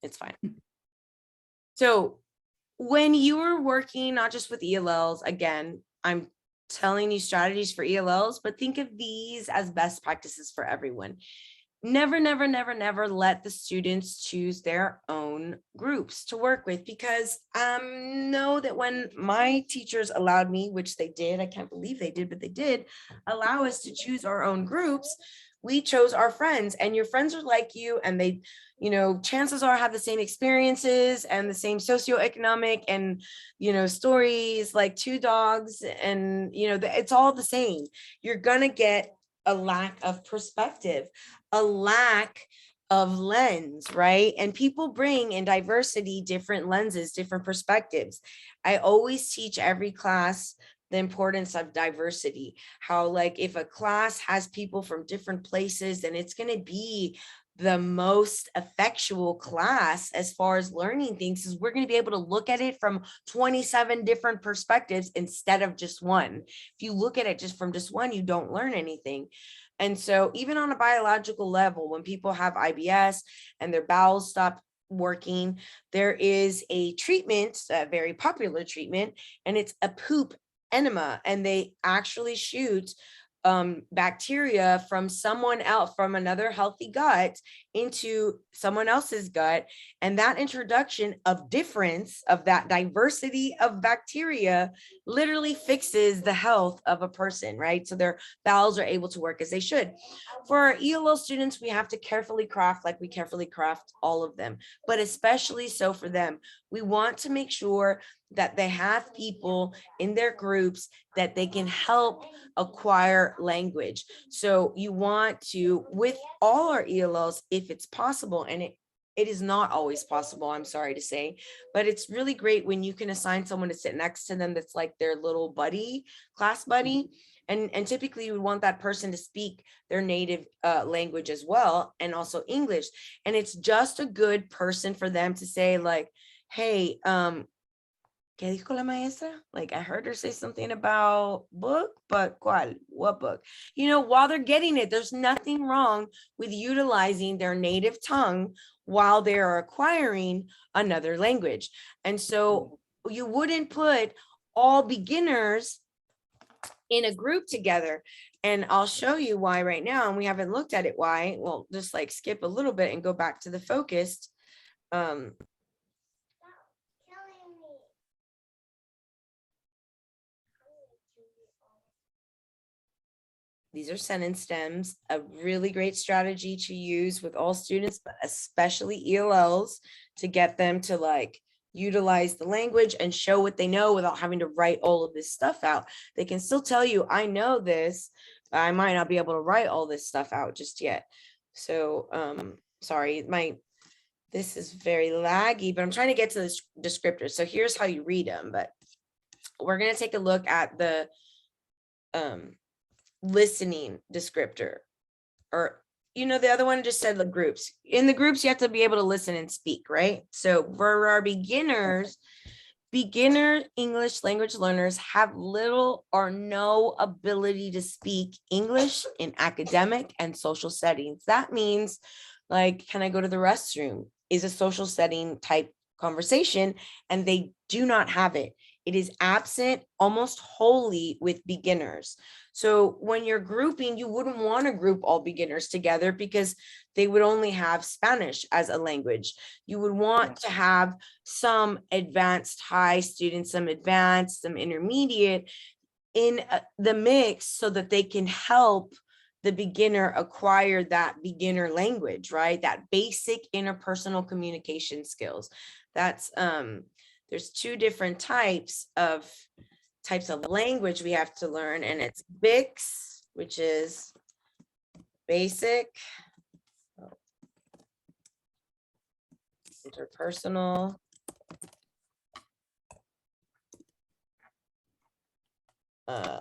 It's fine. So when you are working, not just with ELLs, again, I'm telling you strategies for ELLs, but think of these as best practices for everyone. Never, never, never, never let the students choose their own groups to work with, because know that when my teachers allowed me, which they did, I can't believe they did, but they did allow us to choose our own groups. We chose our friends, and your friends are like you, and they, you know, chances are have the same experiences and the same socioeconomic and, you know, stories, like two dogs, and, you know, it's all the same. You're gonna get a lack of perspective, a lack of lens, right? And people bring in diversity, different lenses, different perspectives. I always teach every class the importance of diversity, how like if a class has people from different places, then it's going to be the most effectual class as far as learning things, is we're going to be able to look at it from 27 different perspectives instead of just one. If you look at it just from just one, you don't learn anything. And so even on a biological level, when people have IBS and their bowels stop working, there is a treatment, a very popular treatment, and it's a poop enema, and they actually shoot bacteria from someone else, from another healthy gut, into someone else's gut. And that introduction of difference, of that diversity of bacteria, literally fixes the health of a person, right? So their bowels are able to work as they should. For our ELL students, we have to carefully craft, like we carefully craft all of them, but especially so for them, we want to make sure that they have people in their groups that they can help acquire language. So you want to, with all our ELLs, if it's possible, and it is not always possible, I'm sorry to say, but it's really great when you can assign someone to sit next to them that's like their little buddy, class buddy. And typically you would want that person to speak their native language as well, and also English. And it's just a good person for them to say like, hey, ¿qué dijo la maestra? Like, I heard her say something about book, but ¿cuál? What book? You know, while they're getting it, there's nothing wrong with utilizing their native tongue while they are acquiring another language. And so you wouldn't put all beginners in a group together. And I'll show you why right now. And we haven't looked at it why. Well, just like skip a little bit and go back to the focused. These are sentence stems, a really great strategy to use with all students, but especially ELLs, to get them to like utilize the language and show what they know without having to write all of this stuff out. They can still tell you, I know this, but I might not be able to write all this stuff out just yet. So sorry, this is very laggy, but I'm trying to get to the descriptors. So here's how you read them, but we're going to take a look at the listening descriptor, or, you know, the other one just said the groups. In the groups, you have to be able to listen and speak, right? So for our beginners, beginner English language learners have little or no ability to speak English in academic and social settings. That means, like, can I go to the restroom is a social setting type conversation, and they do not have it. It is absent almost wholly with beginners. So when you're grouping, you wouldn't want to group all beginners together because they would only have Spanish as a language. You would want to have some advanced high students, some advanced, some intermediate in the mix, so that they can help the beginner acquire that beginner language, right? That basic interpersonal communication skills. That's there's two different types of language we have to learn, and it's BICS, which is basic interpersonal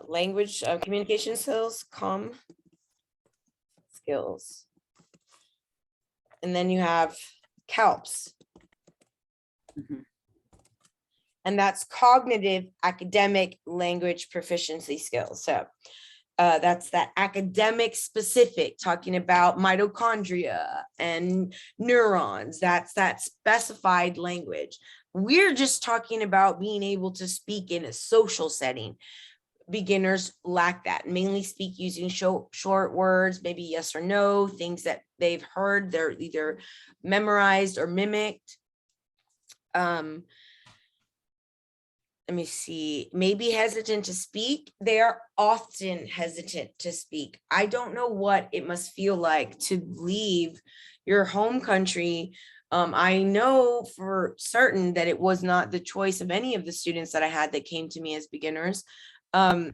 language communication skills. And then you have CALPS. And that's cognitive academic language proficiency skills. So That's that academic specific, talking about mitochondria and neurons. That's that specified language. We're just talking about being able to speak in a social setting. Beginners lack that, mainly speak using short words, maybe yes or no, things that they've heard, they're either memorized or mimicked. Let me see, maybe hesitant to speak. They are often hesitant to speak. I don't know what it must feel like to leave your home country. I know for certain that it was not the choice of any of the students that I had that came to me as beginners. And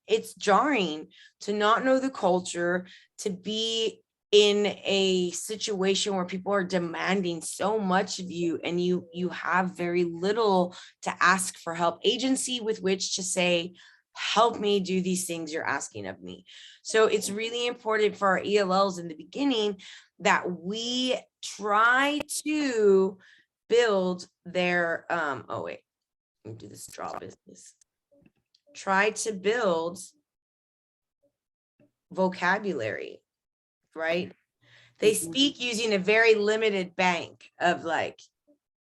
it's jarring to not know the culture, to be in a situation where people are demanding so much of you and you have very little to ask for help, agency with which to say, help me do these things you're asking of me. So it's really important for our ELLs in the beginning that we try to build their oh wait, let me do this draw business. Try to build vocabulary, right? They speak using a very limited bank of like,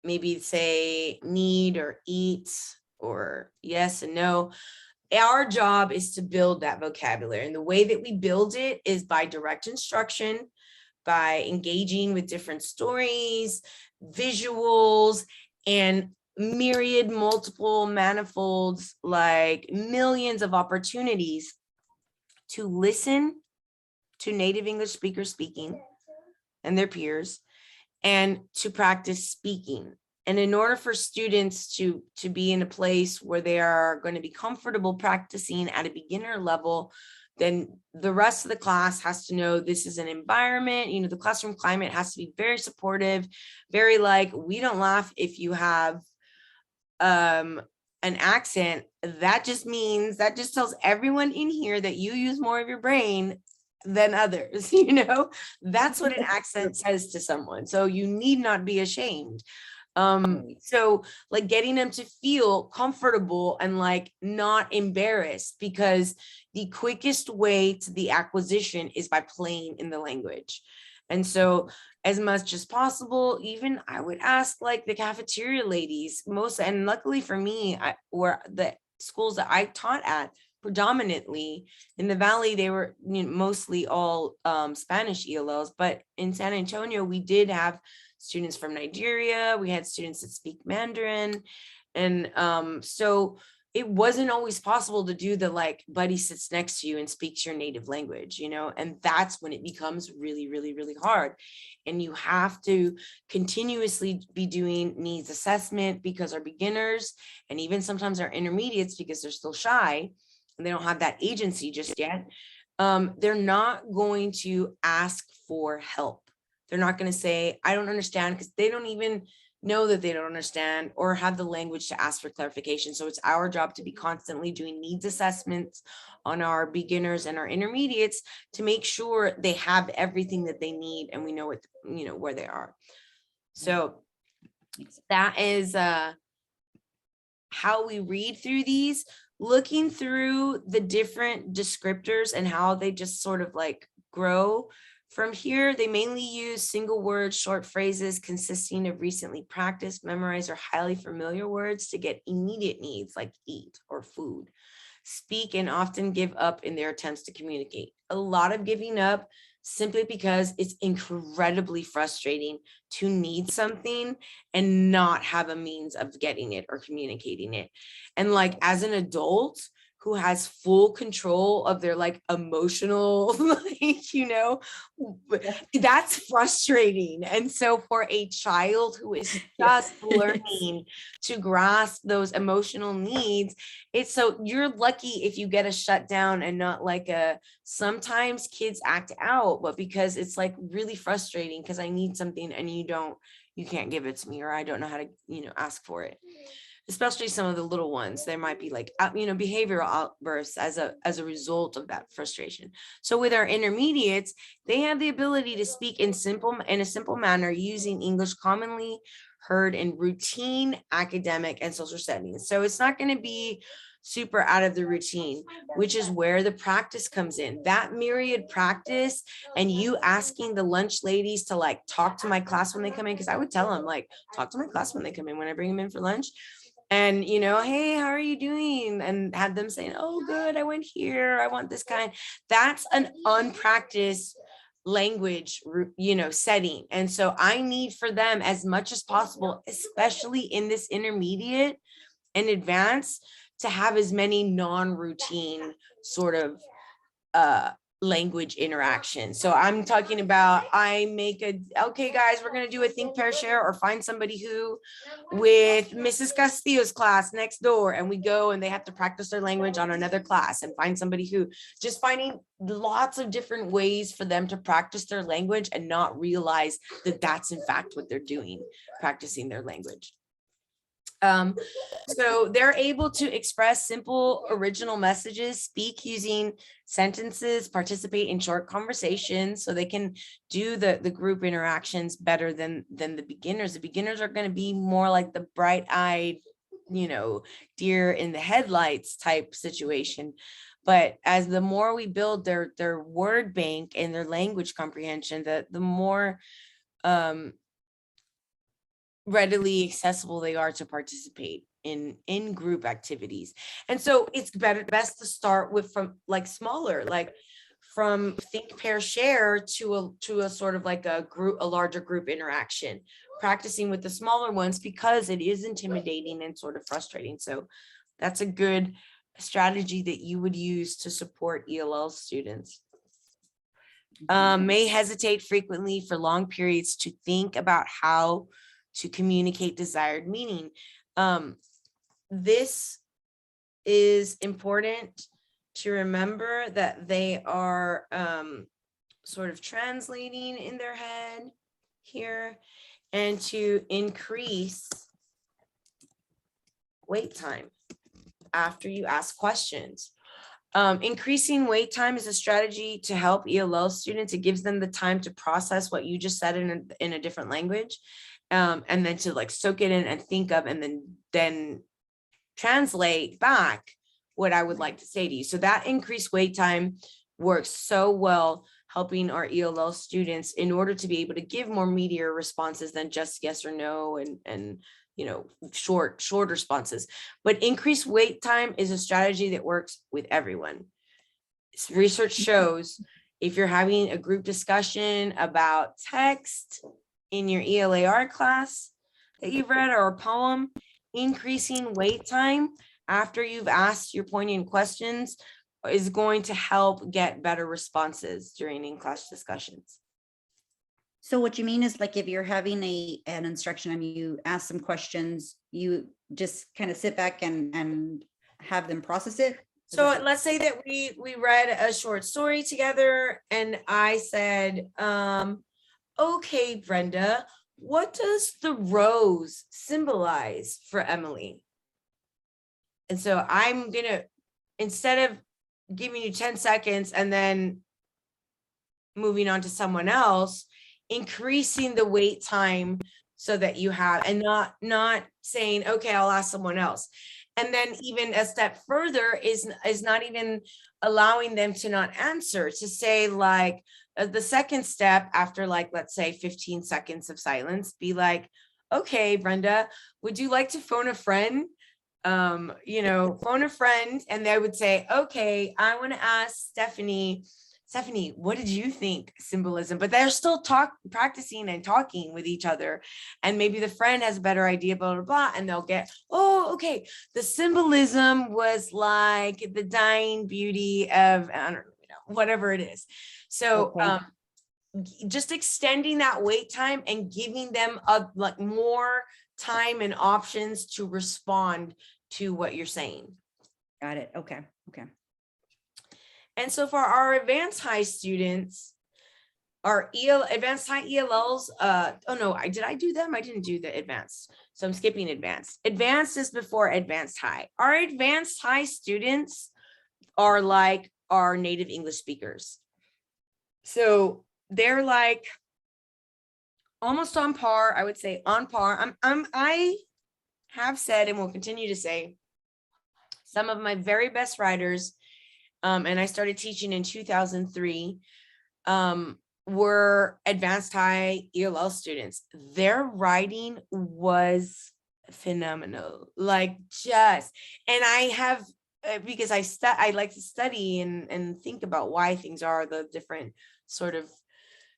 maybe say need or eat or yes and no. Our job is to build that vocabulary. And the way that we build it is by direct instruction, by engaging with different stories, visuals, and myriad, multiple, manifolds, like millions of opportunities to listen to native English speakers speaking and their peers, and to practice speaking. And in order for students to be in a place where they are going to be comfortable practicing at a beginner level, then the rest of the class has to know this is an environment, you know, the classroom climate has to be very supportive, very like, we don't laugh if you have an accent. That just means, that just tells everyone in here that you use more of your brain than others, you know, that's what an accent says to someone. So you need not be ashamed. So like getting them to feel comfortable and like not embarrassed, because the quickest way to the acquisition is by playing in the language. And so as much as possible, even I would ask like the cafeteria ladies most, and luckily for me, or the schools that I taught at, predominantly in the Valley, they were, you know, mostly all Spanish ELLs, but in San Antonio, we did have students from Nigeria, we had students that speak Mandarin. And so it wasn't always possible to do the like buddy sits next to you and speaks your native language, you know, and that's when it becomes really, really, really hard. And you have to continuously be doing needs assessment, because our beginners and even sometimes our intermediates, because they're still shy and they don't have that agency just yet, they're not going to ask for help. They're not going to say, I don't understand, because they don't even know that they don't understand or have the language to ask for clarification. So it's our job to be constantly doing needs assessments on our beginners and our intermediates to make sure they have everything that they need and we know what, you know, where they are. So that is how we read through these, looking through the different descriptors and how they just sort of like grow. From here, they mainly use single word short phrases consisting of recently practiced, memorized, or highly familiar words to get immediate needs like eat or food. Speak and often give up in their attempts to communicate. A lot of giving up simply because it's incredibly frustrating to need something and not have a means of getting it or communicating it. And like as an adult who has full control of their like emotional, like, you know, that's frustrating. And so for a child who is just learning to grasp those emotional needs, it's so you're lucky if you get a shutdown and not like a, sometimes kids act out, but because it's like really frustrating because I need something and you can't give it to me, or I don't know how to, you know, ask for it. Especially some of the little ones, there might be like, you know, behavioral outbursts as a result of that frustration. So with our intermediates, they have the ability to speak in a simple manner using English commonly heard in routine academic and social settings. So it's not going to be super out of the routine, which is where the practice comes in. That myriad practice and you asking the lunch ladies to like talk to my class when they come in, because I would tell them like, talk to my class when they come in, when I bring them in for lunch. And, you know, hey, how are you doing? And have them saying, oh, good, I went here, I want this kind. That's an unpracticed language, you know, setting. And so I need for them as much as possible, especially in this intermediate and advanced, to have as many non-routine sort of language interaction. So I'm talking about, I make a, okay, guys, we're going to do a think, pair, share, or find somebody who with Mrs. Castillo's class next door. And we go and they have to practice their language on another class and find somebody who, just finding lots of different ways for them to practice their language and not realize that that's in fact what they're doing, practicing their language. So they're able to express simple original messages, speak using sentences, participate in short conversations, so they can do the group interactions better than the beginners. The beginners are going to be more like the bright-eyed, you know, deer in the headlights type situation. But as the more we build their word bank and their language comprehension, the more readily accessible they are to participate in group activities. And so it's best to start with from like smaller, like from think, pair, share to a sort of like a larger group interaction, practicing with the smaller ones because it is intimidating and sort of frustrating. So that's a good strategy that you would use to support ELL students. May hesitate frequently for long periods to think about how to communicate desired meaning. This is important to remember, that they are sort of translating in their head here, and to increase wait time after you ask questions. Increasing wait time is a strategy to help ELL students. It gives them the time to process what you just said in a different language, and then to like soak it in and think of, and then translate back what I would like to say to you. So that increased wait time works so well, helping our ELL students in order to be able to give more meatier responses than just yes or no and you know, short responses. But increased wait time is a strategy that works with everyone. Research shows if you're having a group discussion about text in your ELAR class that you've read, or a poem, increasing wait time after you've asked your poignant questions is going to help get better responses during in-class discussions. So what you mean is, like, if you're having an instruction and you ask some questions, you just kind of sit back and have them process it? So let's say that we read a short story together and I said, okay, Brenda, what does the rose symbolize for Emily? And so I'm gonna, instead of giving you 10 seconds and then moving on to someone else, increasing the wait time so that you have, and not saying, okay, I'll ask someone else. And then even a step further is not even allowing them to not answer, to say like the second step after, like, let's say 15 seconds of silence, be like, okay, Brenda, would you like to phone a friend? You know, phone a friend. And they would say, okay, I want to ask Stephanie, what did you think symbolism? But they're still practicing and talking with each other. And maybe the friend has a better idea, blah, blah, blah. And they'll get, oh, okay. The symbolism was like the dying beauty of, I don't know, whatever it is. So Okay. Just extending that wait time and giving them like more time and options to respond to what you're saying. Got it. Okay. Okay. And so for our advanced high students, our advanced high ELLs, oh no, did I do them? I didn't do the advanced. So I'm skipping advanced. Advanced is before advanced high. Our advanced high students are like our native English speakers. So they're like almost on par, I would say on par. I have said and will continue to say Some of my very best writers, and I started teaching in 2003, were advanced high ELL students. Their writing was phenomenal, like just, and I have, because I like to study and think about why things are the different sort of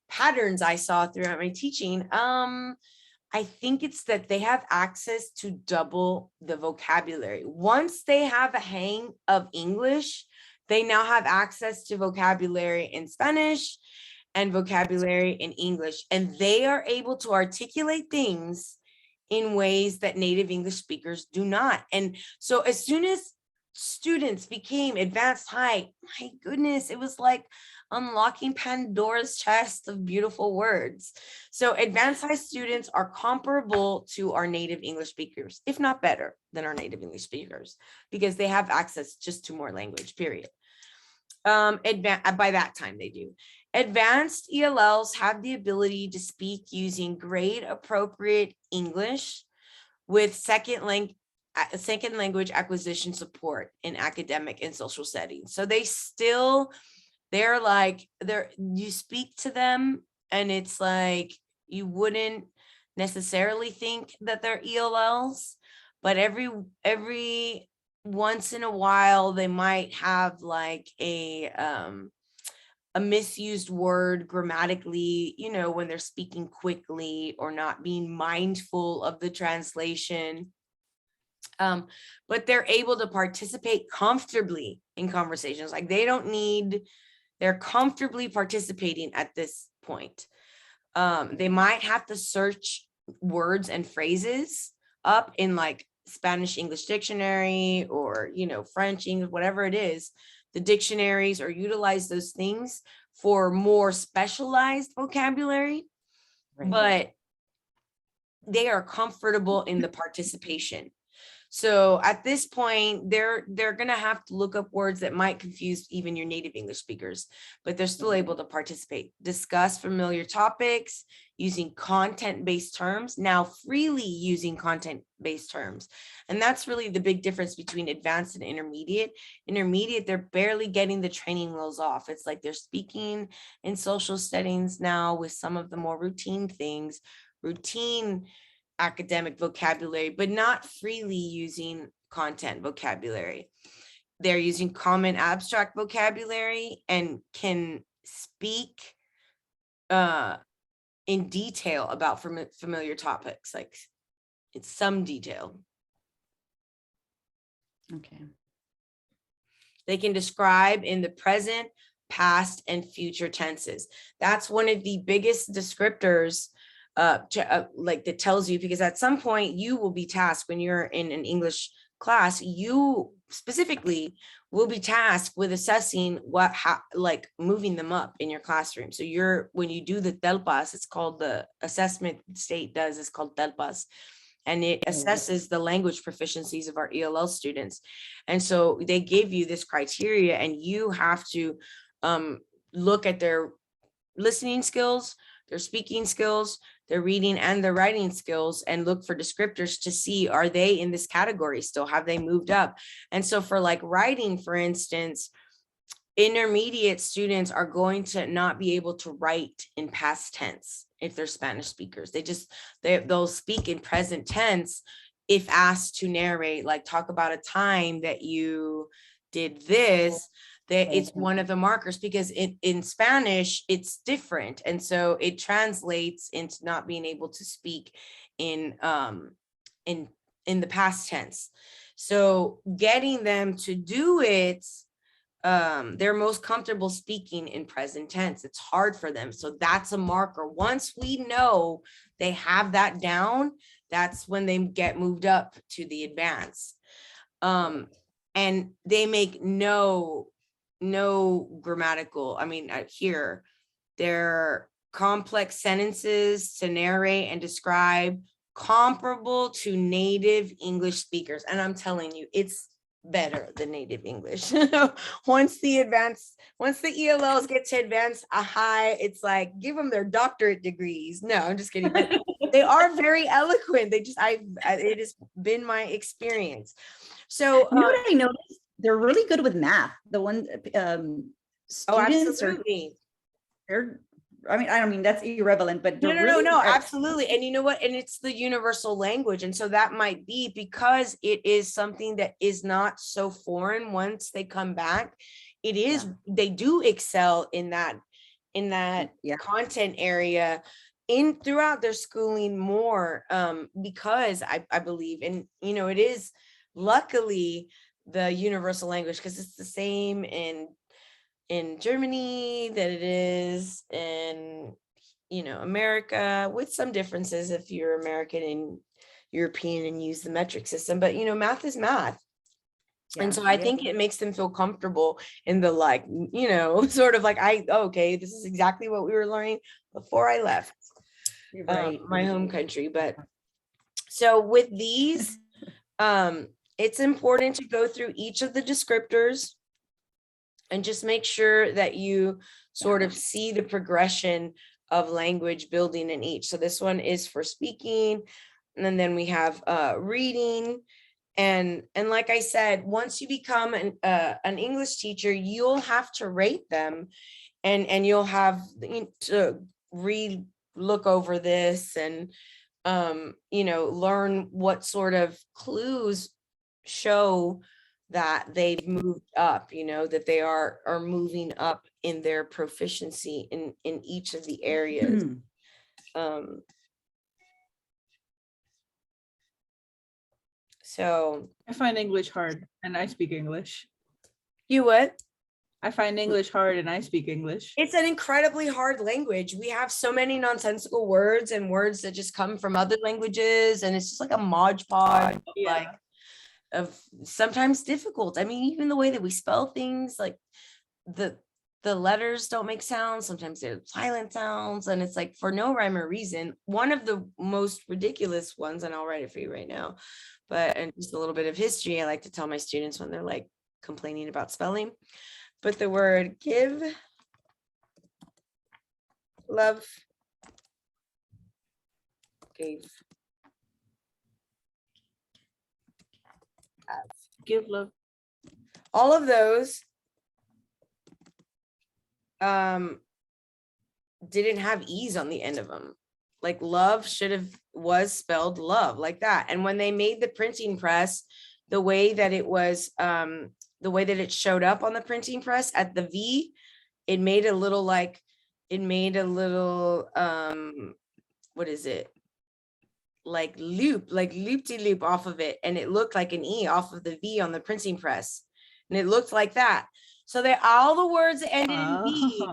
patterns I saw throughout my teaching. I think it's that they have access to double the vocabulary. Once they have a hang of English, they now have access to vocabulary in Spanish and vocabulary in English, and they are able to articulate things in ways that native English speakers do not. And so as soon as students became advanced high, my goodness, it was like unlocking Pandora's chest of beautiful words. So advanced high students are comparable to our native English speakers, if not better than our native English speakers, because they have access just to more language, period. By that time they do. Advanced ELLs have the ability to speak using grade appropriate English with second language acquisition support in academic and social settings. So they're like, you speak to them and it's like, you wouldn't necessarily think that they're ELLs, but every once in a while they might have like a misused word grammatically, when they're speaking quickly or not being mindful of the translation. But they're able to participate comfortably in conversations. Like they're comfortably participating at this point. They might have to search words and phrases up in like Spanish English dictionary or, French English, whatever it is, the dictionaries, or utilize those things for more specialized vocabulary, Right. but they are comfortable in the participation. So at this point, they're going to have to look up words that might confuse even your native English speakers, but they're still able to participate, discuss familiar topics using content-based terms, now freely using content-based terms. And that's really the big difference between advanced and intermediate. Intermediate, they're barely getting the training wheels off. It's like they're speaking in social settings now with some of the more routine things, routine academic vocabulary, but not freely using content vocabulary. They're using common abstract vocabulary and can speak in detail about familiar topics, like it's some detail. Okay. They can describe in the present, past, and future tenses. That's one of the biggest descriptors like that tells you, because at some point you will be tasked when you're in an English class, you specifically will be tasked with assessing like moving them up in your classroom. So when you do the TELPS, it's called the assessment state does, it's called TELPS, and it assesses the language proficiencies of our ELL students. And so they give you this criteria, and you have to look at their listening skills, their speaking skills, their reading and their writing skills, and look for descriptors to see, are they in this category still? Have they moved up? And so for like writing, for instance, intermediate students are going to not be able to write in past tense if they're Spanish speakers. They'll speak in present tense if asked to narrate, like talk about a time that you did this. It's one of the markers, because in Spanish it's different, and so it translates into not being able to speak in the past tense. So getting them to do it, they're most comfortable speaking in present tense. It's hard for them, so that's a marker. Once we know they have that down, that's when they get moved up to the advanced. And they make no grammatical, here, they're complex sentences to narrate and describe, comparable to native English speakers. And I'm telling you, it's better than native English. Once the ELLs get to advanced a high, it's like, give them their doctorate degrees. No, I'm just kidding. But they are very eloquent. It has been my experience. So, You know what I noticed? They're really good with math. The ones oh, students are, absolutely. they're, I don't mean that's irrelevant, but they're really No, absolutely. And you know what? And it's the universal language. And so that might be because it is something that is not so foreign once they come back. It is, they do excel in that content area in throughout their schooling more, because I believe, and it is luckily the universal language, because it's the same in Germany that it is in America, with some differences if you're American and European and use the metric system, but math is math. And so I think it makes them feel comfortable in the sort of like, okay, this is exactly what we were learning before I left my home country. But so with these, it's important to go through each of the descriptors and just make sure that you sort of see the progression of language building in each. So this one is for speaking, and then we have reading. And like I said, once you become an English teacher, you'll have to rate them, and you'll have to look over this and learn what sort of clues show that they've moved up, that they are moving up in their proficiency in each of the areas. So I find English hard and I speak English. You what? I find English hard and I speak English. It's an incredibly hard language. We have so many nonsensical words and words that just come from other languages, and it's just like a modge podge of sometimes difficult. I mean, even the way that we spell things, like the letters don't make sounds. Sometimes they're silent sounds, and it's like for no rhyme or reason. One of the most ridiculous ones, and I'll write it for you right now, and just a little bit of history I like to tell my students when they're like complaining about spelling. But the word give, love, gave, have. Give, love. All of those didn't have E's on the end of them. Like love was spelled love, like that. And when they made the printing press, the way that it was, the way that it showed up on the printing press at the V, it made a little what is it? Like loop-de-loop off of it. And it looked like an E off of the V on the printing press. And it looked like that. So that all the words that ended in V,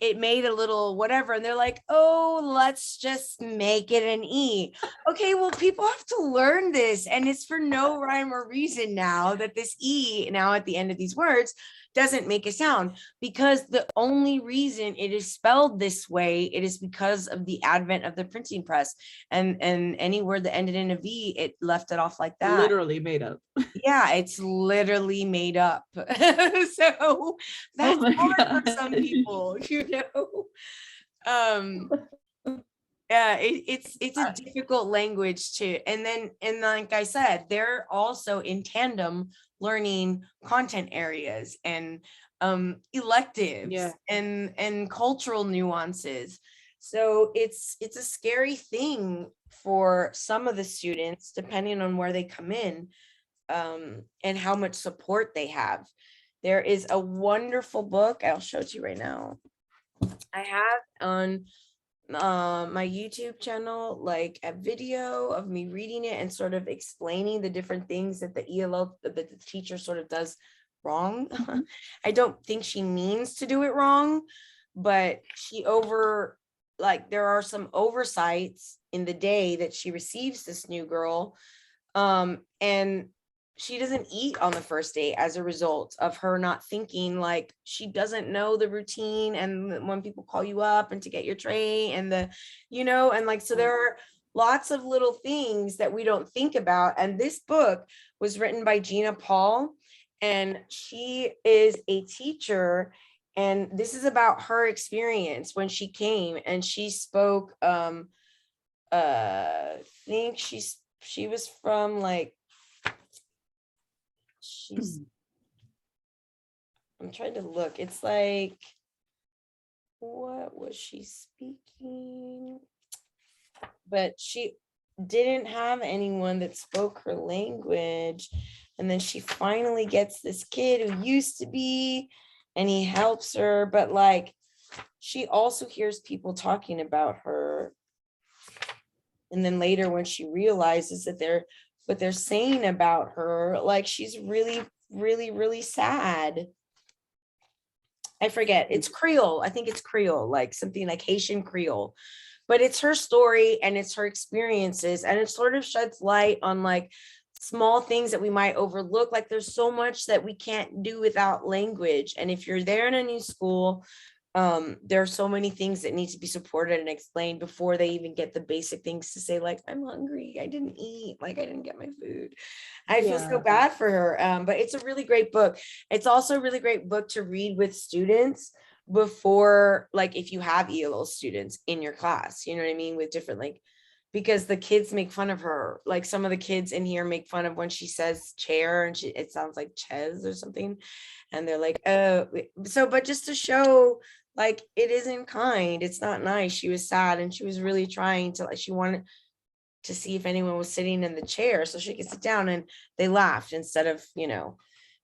it made a little whatever. And they're like, oh, let's just make it an E. Okay, well, people have to learn this. And it's for no rhyme or reason now that this E now at the end of these words doesn't make a sound, because the only reason it is spelled this way, it is because of the advent of the printing press, and any word that ended in a V, it left it off like that. Literally made up. Yeah, it's literally made up. So that's hard for some people, yeah, it's a difficult language too. And like I said, they're also in tandem learning content areas and electives and cultural nuances. So it's a scary thing for some of the students, depending on where they come in, and how much support they have. There is a wonderful book, I'll show it to you right now. I have on my YouTube channel, like a video of me reading it and sort of explaining the different things that the ELL, that the teacher sort of does wrong. I don't think she means to do it wrong, but there are some oversights in the day that she receives this new girl, and she doesn't eat on the first day as a result of her not thinking, like she doesn't know the routine and when people call you up and to get your tray and so there are lots of little things that we don't think about. And this book was written by Gina Paul, and she is a teacher, and this is about her experience when she came and she spoke, I think she was from like she's, I'm trying to look. It's like, what was she speaking? But she didn't have anyone that spoke her language. And then she finally gets this kid who used to be, and he helps her. But like, she also hears people talking about her. And then later when she realizes that what they're saying about her, like she's really, really, really sad. I forget, it's Creole. I think it's Creole, like something like Haitian Creole. But it's her story and it's her experiences, and it sort of sheds light on like small things that we might overlook. Like there's so much that we can't do without language. And if you're there in a new school, there are so many things that need to be supported and explained before they even get the basic things to say, like, I'm hungry, I didn't eat, like I didn't get my food. I feel so Yeah. bad for her. But it's a really great book. It's also a really great book to read with students before, like if you have ELL students in your class, you know what I mean, with different, like, because the kids make fun of her. Like some of the kids in here make fun of when she says chair and it sounds like ches or something. And they're like, oh, so, but just to show, like, it isn't kind, it's not nice. She was sad and she was really trying to, like, she wanted to see if anyone was sitting in the chair so she could sit down, and they laughed instead of,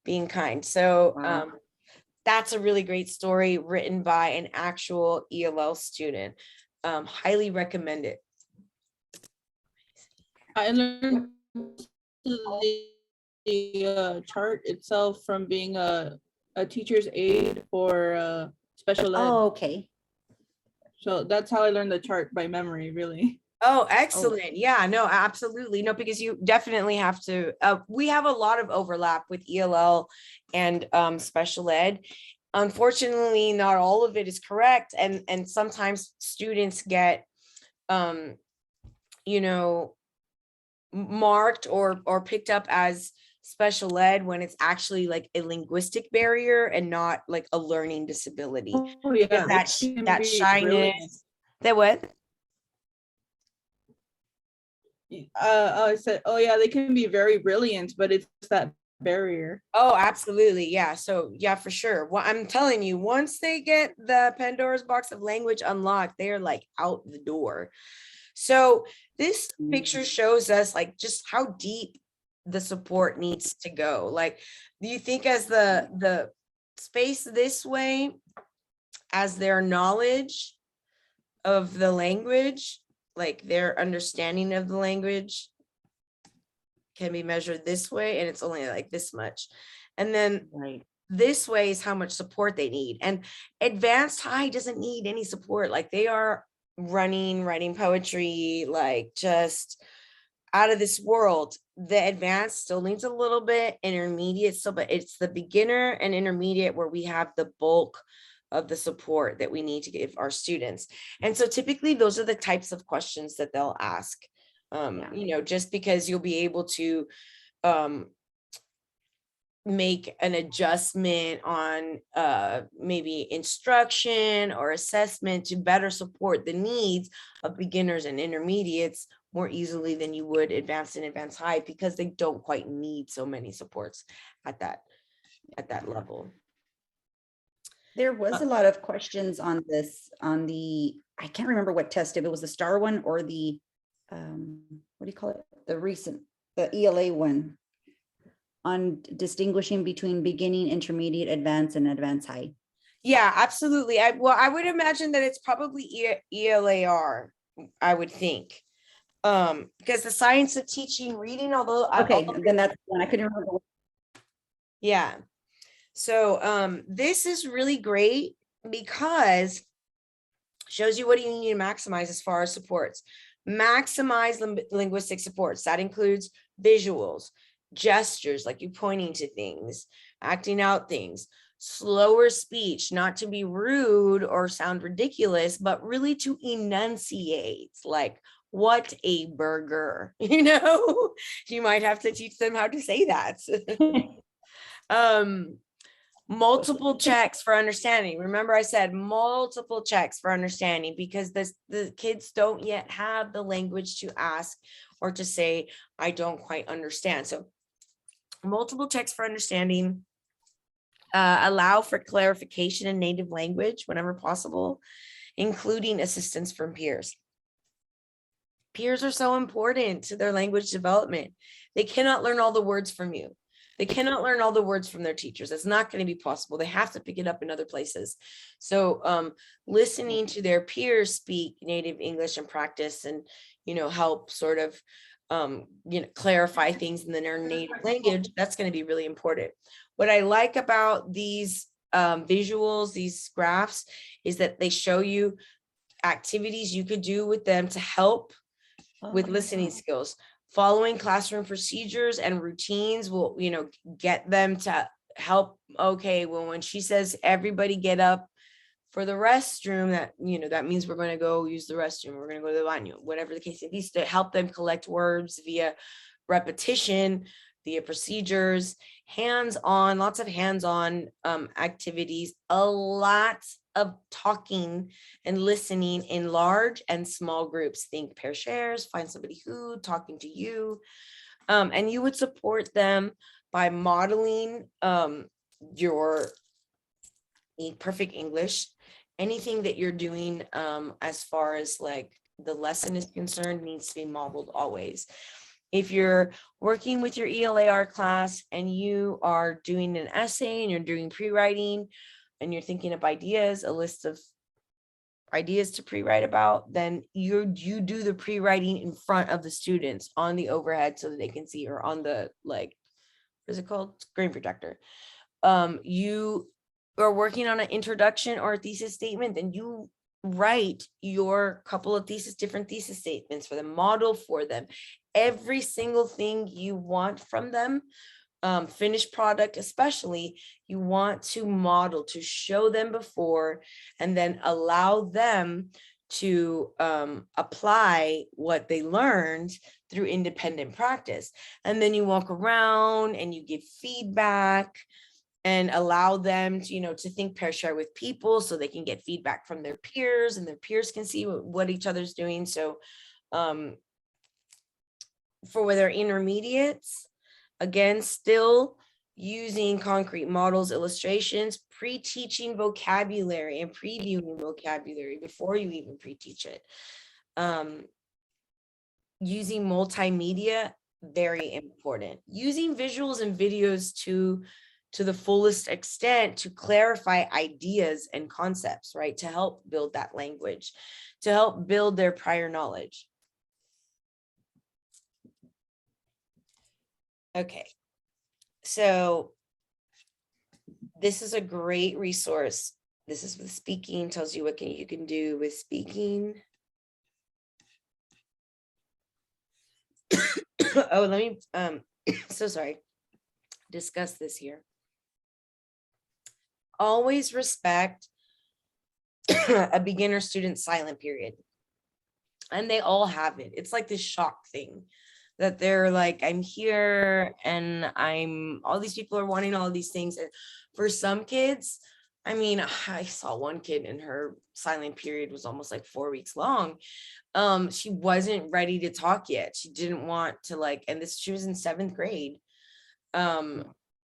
being kind. So, Wow. that's a really great story written by an actual ELL student. Highly recommend it. I learned the chart itself from being a teacher's aide for special ed. Oh, okay. So that's how I learned the chart by memory, really. Oh, excellent. Yeah, no, absolutely. No, because you definitely have to, we have a lot of overlap with ELL and special ed. Unfortunately, not all of it is correct. And sometimes students get, marked or picked up as special ed when it's actually like a linguistic barrier and not like a learning disability. Oh yeah, That can that be brilliant. shyness. That what? I said, oh yeah, they can be very brilliant, but it's that barrier. Oh, absolutely. Yeah. So yeah, for sure. Well, I'm telling you, once they get the Pandora's box of language unlocked, they're like out the door. So this picture shows us like just how deep the support needs to go. Like, do you think as the space this way, as their knowledge of the language, like their understanding of the language can be measured this way, and it's only like this much. And then Right. this way is how much support they need. And advanced high doesn't need any support. Like they are writing poetry, like just out of this world. The advanced still needs a little bit, intermediate still, but it's the beginner and intermediate where we have the bulk of the support that we need to give our students. And so typically those are the types of questions that they'll ask. Just because you'll be able to make an adjustment on maybe instruction or assessment to better support the needs of beginners and intermediates more easily than you would advanced and advanced high, because they don't quite need so many supports at that level. There was a lot of questions on this, I can't remember what test, if it was the STAR one or the, what do you call it? The ELA one, on distinguishing between beginning, intermediate, advanced, and advanced high. Yeah, absolutely. I would imagine that it's probably ELAR, I would think. Because the science of teaching reading, although Then that's one I couldn't remember. Yeah. So this is really great because shows you what you need to maximize as far as supports. Maximize linguistic supports. That includes visuals, gestures, like you pointing to things, acting out things, slower speech, not to be rude or sound ridiculous, but really to enunciate, like, what a burger, you might have to teach them how to say that. Multiple checks for understanding. Remember, I said multiple checks for understanding, because the kids don't yet have the language to ask or to say, I don't quite understand. So multiple text for understanding, allow for clarification in native language whenever possible, including assistance from peers. Peers are so important to their language development. They cannot learn all the words from you. They cannot learn all the words from their teachers. That's not going to be possible. They have to pick it up in other places. So listening to their peers speak native English and practice and, help sort of, clarify things in their native language, that's going to be really important. What I like about these visuals, these graphs, is that they show you activities you could do with them to help with listening skills. Following classroom procedures and routines will, get them to help. Okay, well, when she says everybody get up for the restroom, that means we're going to go use the restroom, we're going to go to the baño, whatever the case is, to help them collect words via repetition, via procedures, hands-on, lots of hands-on activities, a lot of talking and listening in large and small groups. Think pair shares, find somebody who talking to you, and you would support them by modeling your perfect English. Anything that you're doing as far as like the lesson is concerned needs to be modeled always. If you're working with your ELAR class and you are doing an essay and you're doing pre-writing and you're thinking of ideas, a list of ideas to pre-write about, then you do the pre-writing in front of the students on the overhead so that they can see, or on the, like, what is it called? Screen projector. You are working on an introduction or a thesis statement, then you write your couple of different thesis statements for them, model for them every single thing you want from them. Finished product, especially, you want to model, to show them before, and then allow them to apply what they learned through independent practice. And then you walk around and you give feedback and allow them to, to think pair share with people so they can get feedback from their peers, and their peers can see what each other's doing. So for their intermediates, again, still using concrete models, illustrations, pre-teaching vocabulary and previewing vocabulary before you even pre-teach it. Using multimedia, very important. Using visuals and videos to the fullest extent to clarify ideas and concepts, right? To help build that language, to help build their prior knowledge. Okay, so this is a great resource. This is with speaking, tells you what you can do with speaking. Oh, let me, so sorry, discuss this here. Always respect a beginner student silent period. And they all have it. It's like this shock thing that they're like, I'm here and all these people are wanting all these things. And for some kids, I mean, I saw one kid and her silent period was almost like 4 weeks long. She wasn't ready to talk yet. She didn't want to she was in 7th grade.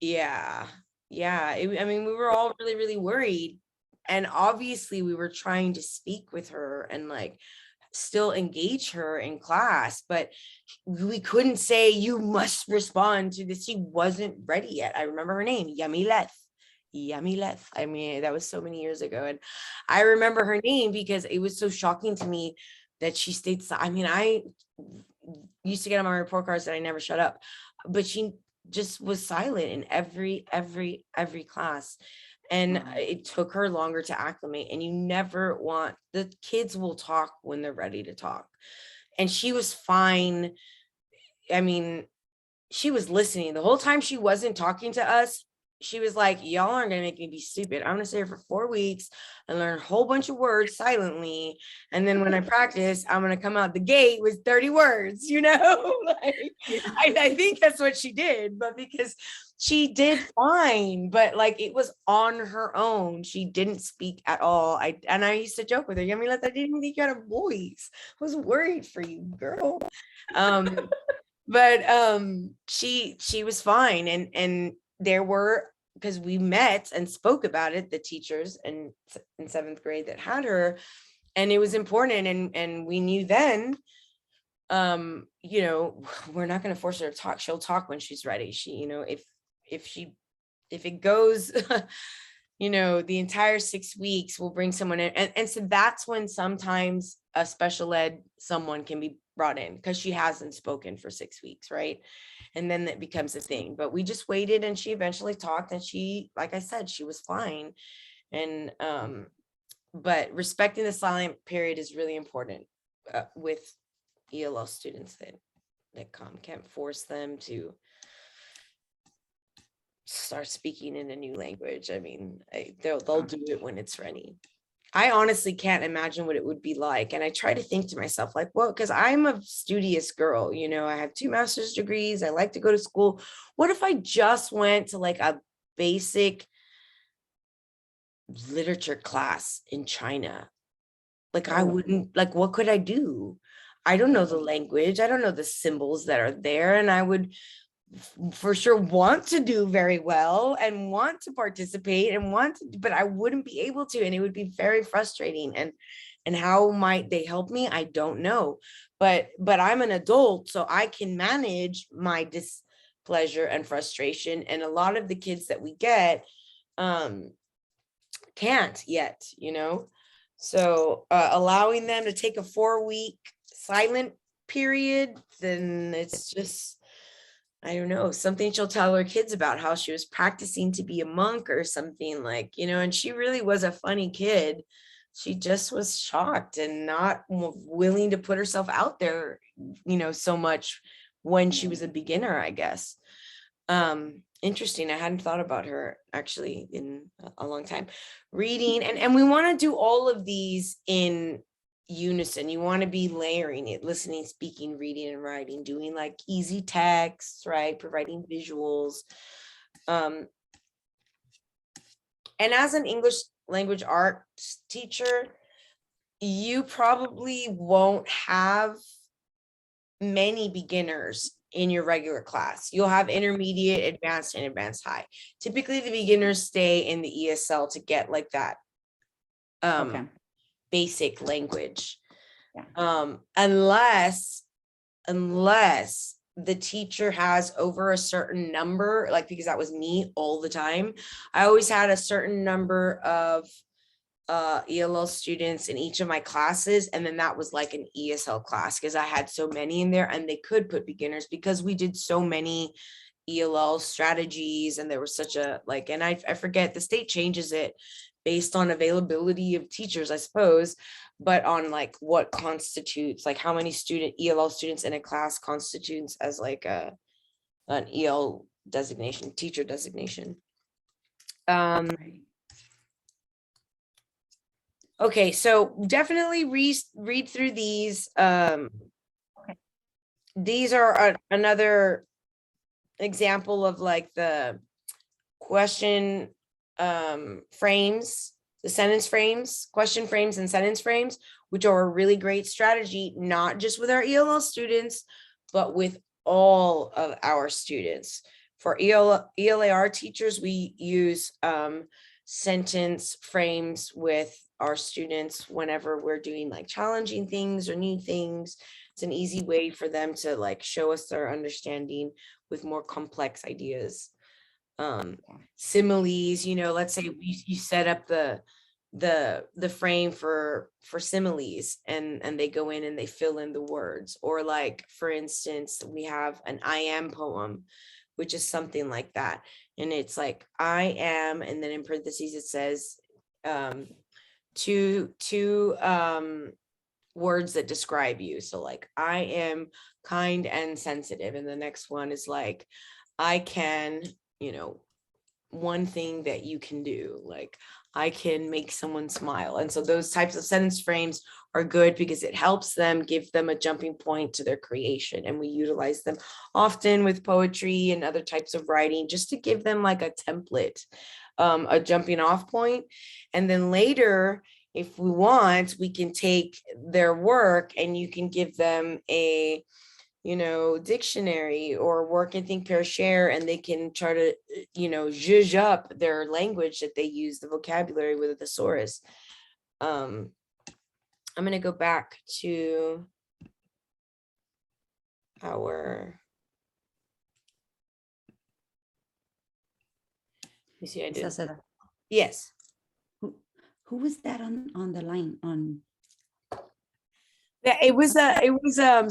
Yeah. I mean, we were all really, really worried. And obviously we were trying to speak with her and still engage her in class, but we couldn't say you must respond to this. She wasn't ready yet. I remember her name, Yamileth. I mean, that was so many years ago. And I remember her name because it was so shocking to me that she stayed. I mean, I used to get on my report cards that I never shut up, but she just was silent in every class. And it took her longer to acclimate. And you never want, the kids will talk when they're ready to talk. And she was fine. I mean, she was listening the whole time. She wasn't talking to us. She was like, y'all aren't going to make me be stupid. I'm going to stay here for 4 weeks and learn a whole bunch of words silently. And then when I practice, I'm going to come out the gate with 30 words, I think that's what she did, but because she did fine, but it was on her own. She didn't speak at all. I used to joke with her, I didn't think you had a voice. I was worried for you, girl. but she was fine, and there were, because we met and spoke about it, the teachers in seventh grade that had her, and it was important, and we knew then, you know, we're not going to force her to talk. She'll talk when she's ready. She, you know, if it goes you know, the entire 6 weeks, we'll bring someone in. And so that's when sometimes a special ed someone can be brought in, because she hasn't spoken for 6 weeks, right? And then that becomes a thing. But we just waited, and she eventually talked, and she, like I said, she was fine. And but respecting the silent period is really important with ELL students that come. Can't force them to start speaking in a new language. I mean, they'll do it when it's ready. I honestly can't imagine what it would be like. And I try to think to myself, like, well, because I'm a studious girl, you know, I have 2 master's degrees. I like to go to school. What if I just went to like a basic literature class in China? Like, I wouldn't, like, what could I do? I don't know the language. I don't know the symbols that are there. And I would for sure want to do very well and want to participate and want to, but I wouldn't be able to, and it would be very frustrating. And how might they help me? I don't know. But I'm an adult, so I can manage my displeasure and frustration. And a lot of the kids that we get can't yet, you know. So allowing them to take a 4-week silent period, then it's just, I don't know, something she'll tell her kids about, how she was practicing to be a monk or something, like, you know, and she really was a funny kid. She just was shocked and not willing to put herself out there, you know, so much when she was a beginner, I guess. Interesting. I hadn't thought about her actually in a long time. Reading, and we want to do all of these in unison. You want to be layering it, listening, speaking, reading, and writing, doing like easy texts, right? Providing visuals. And as an English language arts teacher, you probably won't have many beginners in your regular class. You'll have intermediate, advanced, and advanced high. Typically the beginners stay in the ESL to get like that basic language. Yeah. Unless the teacher has over a certain number, like, because that was me all the time. I always had a certain number of ELL students in each of my classes, and then that was like an ESL class, because I had so many in there, and they could put beginners because we did so many ELL strategies, and there was such a like, and I forget, the state changes it based on availability of teachers, I suppose, but on like what constitutes, like how many ELL students in a class constitutes as like an EL designation, teacher designation. Okay, so definitely read through these. These are another example of like the question frames, the sentence frames, question frames, and sentence frames, which are a really great strategy, not just with our ELL students, but with all of our students. For ELAR teachers, we use sentence frames with our students whenever we're doing like challenging things or new things. It's an easy way for them to like show us their understanding with more complex ideas. Similes, you know, let's say you set up the frame for similes, and they go in and they fill in the words. Or like, for instance, we have an I am poem, which is something like that, and it's like I am, and then in parentheses it says two words that describe you. So like, I am kind and sensitive, and the next one is like, I can, you know, one thing that you can do, like I can make someone smile. And so those types of sentence frames are good because it helps them, give them a jumping point to their creation. And we utilize them often with poetry and other types of writing, just to give them like a template, a jumping off point. And then later, if we want, we can take their work and you can give them a dictionary or work and think, pair, share, and they can try to, zhuzh up their language that they use, the vocabulary with a thesaurus. I'm going to go back to our, you see, I did. Cesar, Yes. who was that on the line on? Yeah, it was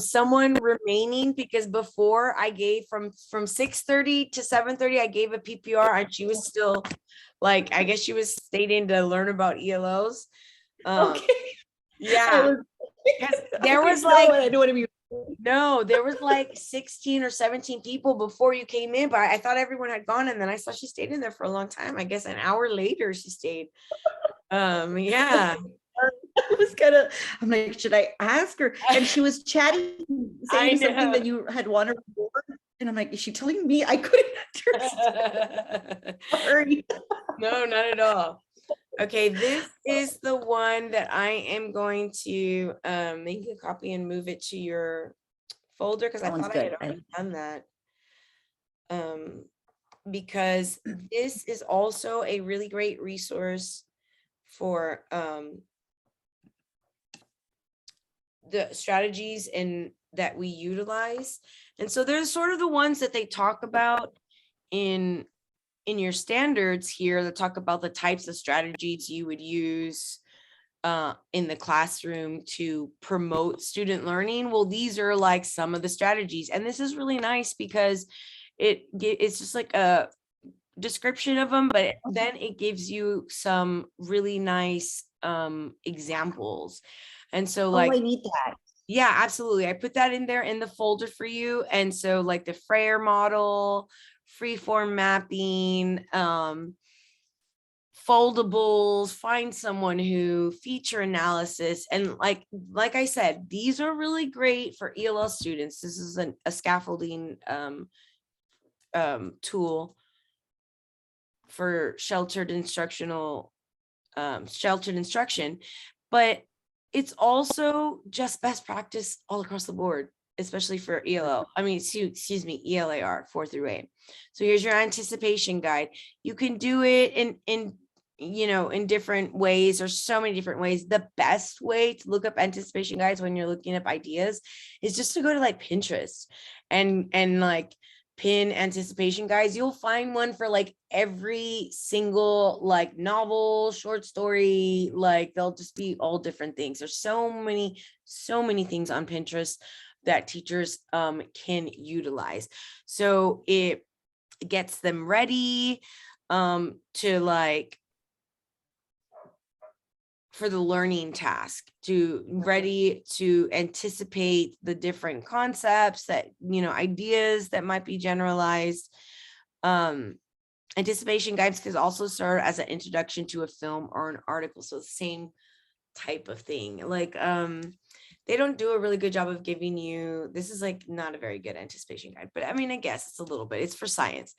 someone remaining, because before I gave from 6:30 to 7:30, I gave a PPR and she was still like, I guess she was stating to learn about ELLs. Okay. Yeah. 'Cause there was like 16 or 17 people before you came in, but I thought everyone had gone, and then I saw she stayed in there for a long time. I guess an hour later she stayed. Yeah. I was I'm like, should I ask her? And she was chatting, saying something that you had wanted to board. And I'm like, is she telling me? I couldn't understand. Sorry. No, not at all. Okay, this is the one that I am going to make a copy and move it to your folder, because I That one's thought I had good. already done that. Because this is also a really great resource for the strategies and that we utilize. And so there's sort of the ones that they talk about in your standards here, that talk about the types of strategies you would use in the classroom to promote student learning. Well, these are like some of the strategies, and this is really nice because it's just like a description of them, but then it gives you some really nice examples. And so like, I need that. yeah, absolutely. I put that in there in the folder for you. And so like the Freyer model, freeform mapping, foldables, find someone who, feature analysis. And like I said, these are really great for ELL students. This is a scaffolding tool for sheltered instruction, but it's also just best practice all across the board, especially for ELL. I mean, excuse me, ELAR 4 through 8. So here's your anticipation guide. You can do it in different ways. There's so many different ways. The best way to look up anticipation guides when you're looking up ideas is just to go to like Pinterest and like pin anticipation guides. You'll find one for like every single like novel, short story, like they'll just be all different things. There's so many things on Pinterest that teachers can utilize. So it gets them ready to like for the learning task, to ready to anticipate the different concepts that, ideas that might be generalized. Anticipation guides can also serve as an introduction to a film or an article. So the same type of thing. Like, they don't do a really good job of giving you, this is like not a very good anticipation guide, but I mean, I guess it's a little bit, it's for science.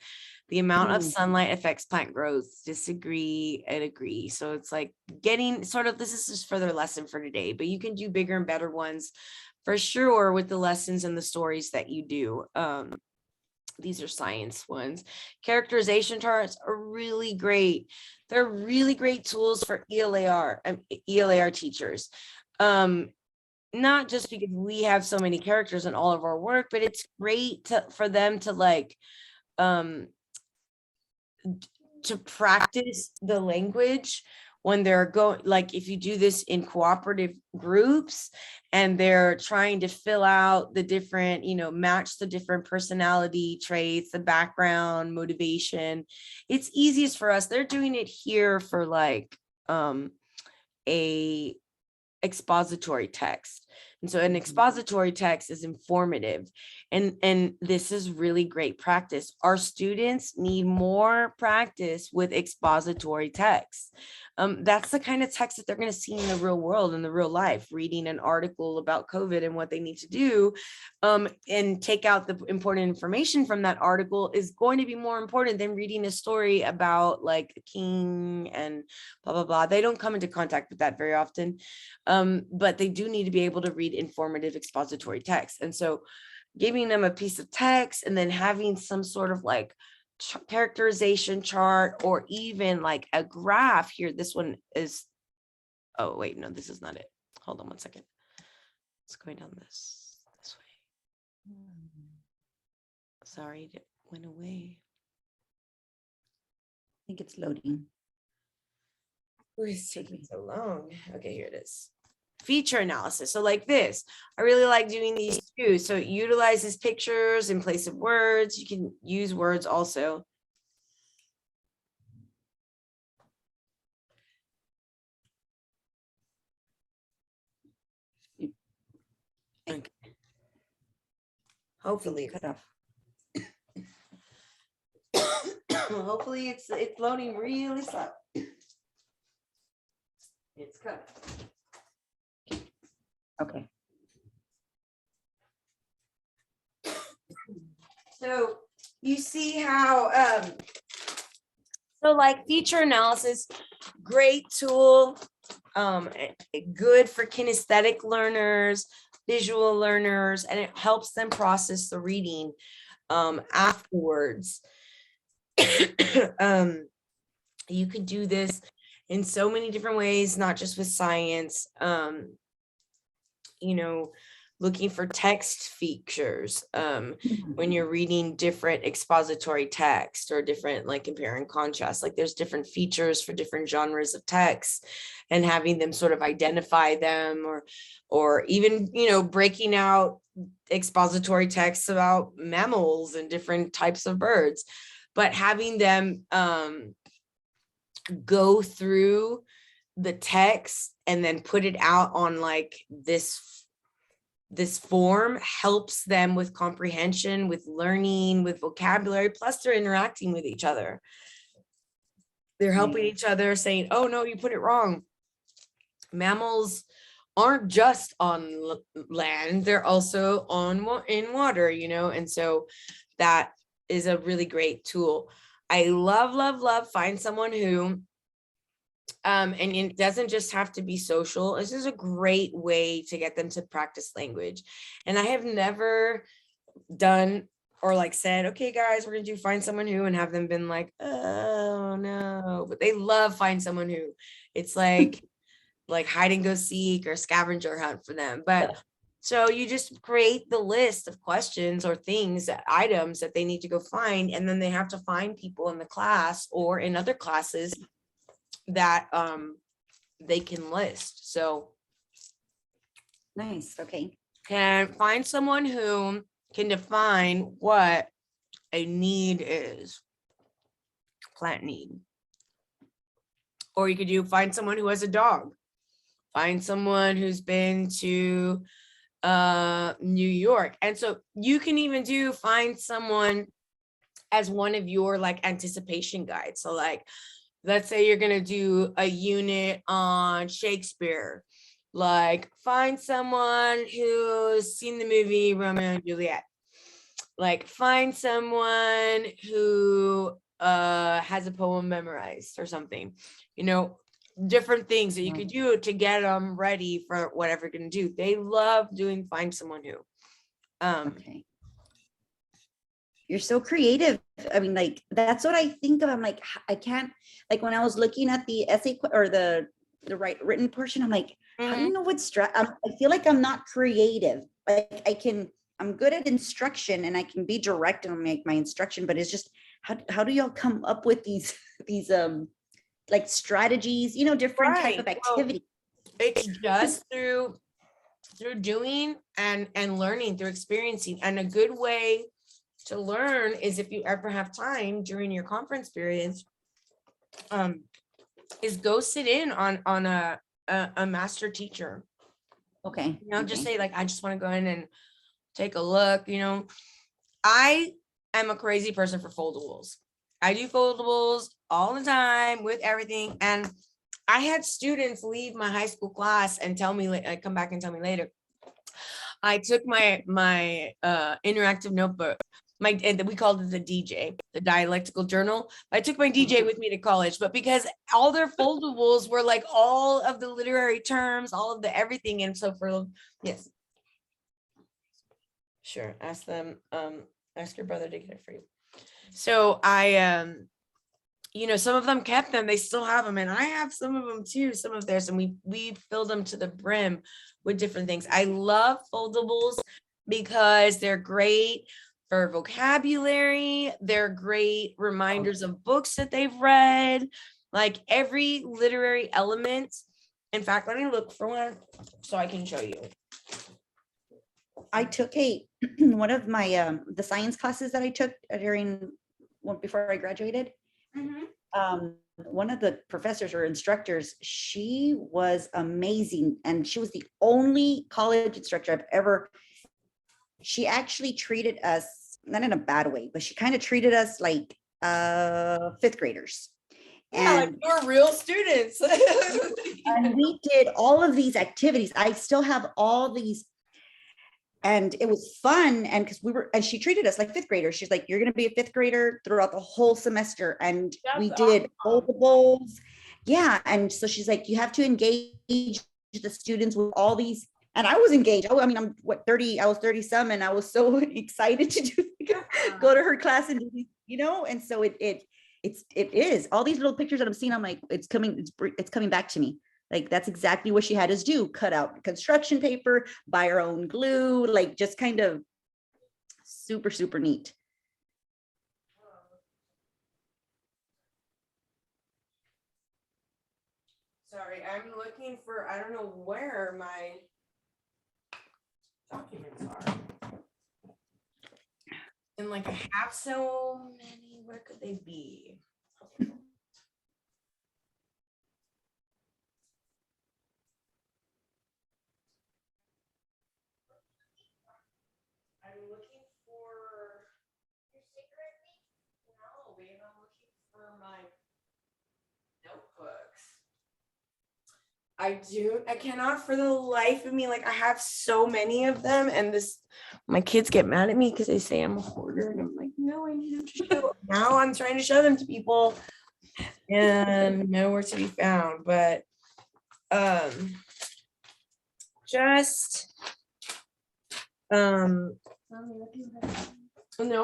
The amount of sunlight affects plant growth, disagree and agree. So it's like getting sort of, this is just for their lesson for today, but you can do bigger and better ones for sure with the lessons and the stories that you do. These are science ones. Characterization targets are really great. They're really great tools for ELAR teachers. Not just because we have so many characters in all of our work, but it's great for them to like to practice the language when they're going, like if you do this in cooperative groups and they're trying to fill out the different, match the different personality traits, the background, motivation. It's easiest for us. They're doing it here for like a expository text. And so an expository text is informative, and this is really great practice. Our students need more practice with expository text. That's the kind of text that they're going to see in the real world, in the real life. Reading an article about COVID and what they need to do, and take out the important information from that article is going to be more important than reading a story about like the king and blah, blah, blah. They don't come into contact with that very often. But they do need to be able to read informative expository text. And so giving them a piece of text and then having some sort of like characterization chart, or even like a graph here. This one is, oh wait, no, this is not it. Hold on one second. It's going down this way. Sorry, it went away. I think it's loading. Oh, it's taking so long. Okay, here it is. Feature analysis. So like this, I really like doing these too. So it utilizes pictures in place of words. You can use words also. Okay. Hopefully, Cut off. hopefully it's loading really slow. It's coming. Okay. So you see how, so like feature analysis, great tool, good for kinesthetic learners, visual learners, and it helps them process the reading afterwards. You could do this in so many different ways, not just with science. You know, looking for text features when you're reading different expository text, or different, like compare and contrast, like there's different features for different genres of text, and having them sort of identify them, or even, you know, breaking out expository texts about mammals and different types of birds, but having them go through the text and then put it out on like this form helps them with comprehension, with learning, with vocabulary, plus they're interacting with each other. They're helping each other, saying, oh no, you put it wrong. Mammals aren't just on land, they're also in water, you know, and so that is a really great tool. I love find someone who and it doesn't just have to be social. This is a great way to get them to practice language. And I have never done or like said, okay, guys, we're gonna do find someone who, and have them been like, oh no, but they love find someone who. It's like hide and go seek or scavenger hunt for them. But so you just create the list of questions or things, items that they need to go find, and then they have to find people in the class or in other classes that they can list. So Nice. Okay. can find someone who can define what a need is, plant need. Or you could do find someone who has a dog, find someone who's been to New York. And so you can even do find someone as one of your like anticipation guides. So like, let's say you're going to do a unit on Shakespeare, like find someone who's seen the movie Romeo and Juliet, like find someone who has a poem memorized or something, you know, different things that you could do to get them ready for whatever you're going to do. They love doing find someone who. Okay. You're so creative. I mean, like, that's what I think of. I'm like, I can't, like when I was looking at the essay or the written portion, I'm like, how do you know what I feel like I'm not creative. Like I'm good at instruction and I can be direct and make my instruction, but it's just, how do y'all come up with these like strategies, you know, different type of activity? Well, it's just through doing and learning, through experiencing. And a good way to learn is, if you ever have time during your conference periods, is go sit in on a master teacher. Okay. You know, just say like, I just want to go in and take a look. You know, I am a crazy person for foldables. I do foldables all the time with everything. And I had students leave my high school class and tell me, come back and tell me later, I took my interactive notebook, we called it the DJ, the dialectical journal. I took my DJ with me to college, but because all their foldables were like all of the literary terms, all of the everything. And so yes. Sure, ask them, ask your brother to get it for you. So I, some of them kept them, they still have them, and I have some of them too, some of theirs, and we filled them to the brim with different things. I love foldables because they're great for vocabulary, they're great reminders of books that they've read, like every literary element. In fact, let me look for one so I can show you. I took one of my the science classes that I took before I graduated. One of the professors or instructors, she was amazing, and she was the only college instructor I've ever. She actually treated us, not in a bad way, but she kind of treated us like fifth graders. Yeah, like you're real students. And we did all of these activities. I still have all these. And it was fun. And and she treated us like fifth graders. She's like, you're going to be a fifth grader throughout the whole semester. And we did foldables. Yeah. And so she's like, you have to engage the students with all these. And I was engaged. I mean, I'm 30, I was 30 some, and I was so excited to go to her class and do, and so it is all these little pictures that I'm seeing. I'm like, it's coming back to me. Like, that's exactly what she had us do. Cut out construction paper, buy our own glue, like just kind of super, super neat. Sorry, I'm looking for, I don't know where my documents are. And like I have so many, where could they be? I'm looking for your secret. No, babe, I'm looking for my notebooks. I cannot for the life of me, like I have so many of them, and my kids get mad at me because they say I'm a hoarder, and I'm like, no, I need them to show. Now I'm trying to show them to people and nowhere to be found, but just no,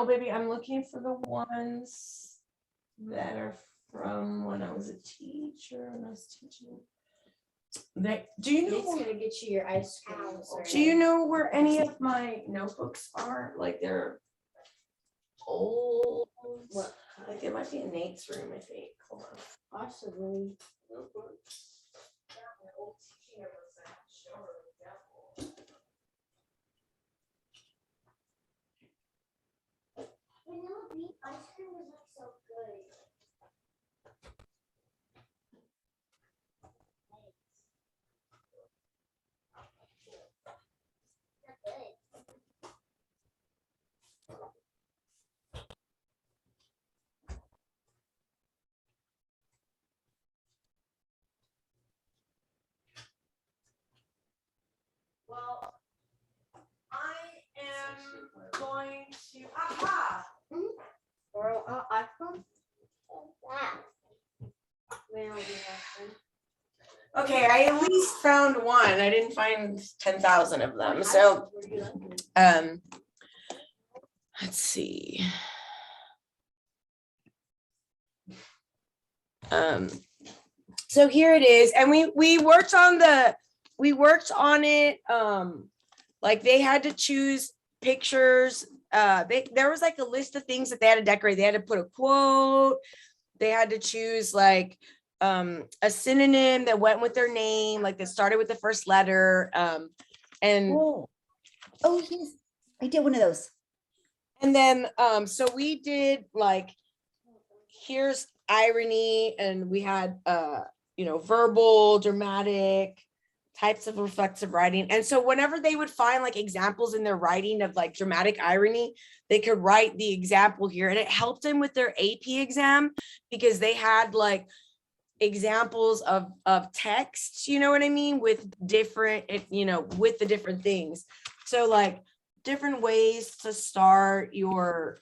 baby, I'm looking for the ones that are from when I was a teacher, when I was teaching. Do you know? It's gonna get you your ice cream. Do you know where any of my notebooks are? Like they're old. What? Like it might be in Nate's room, I think. Hold on. Possibly. Notebooks. Yeah, my old teaching was that show her the devil. Vanilla ice cream was like so good. Well, I am going to. Aha! Or ice cream? Wow. Vanilla ice cream. Okay, I at least found one. I didn't find 10,000 of them. So, let's see. So here it is, and we worked on it. Like they had to choose pictures. There was like a list of things that they had to decorate. They had to put a quote. They had to choose like a synonym that went with their name, like that started with the first letter. And oh yes, I did one of those. And then so we did like, here's irony, and we had verbal, dramatic types of reflexive writing. And so whenever they would find like examples in their writing of like dramatic irony, they could write the example here, and it helped them with their AP exam because they had like examples of text, you know what I mean, with different, with the different things. So like different ways to start your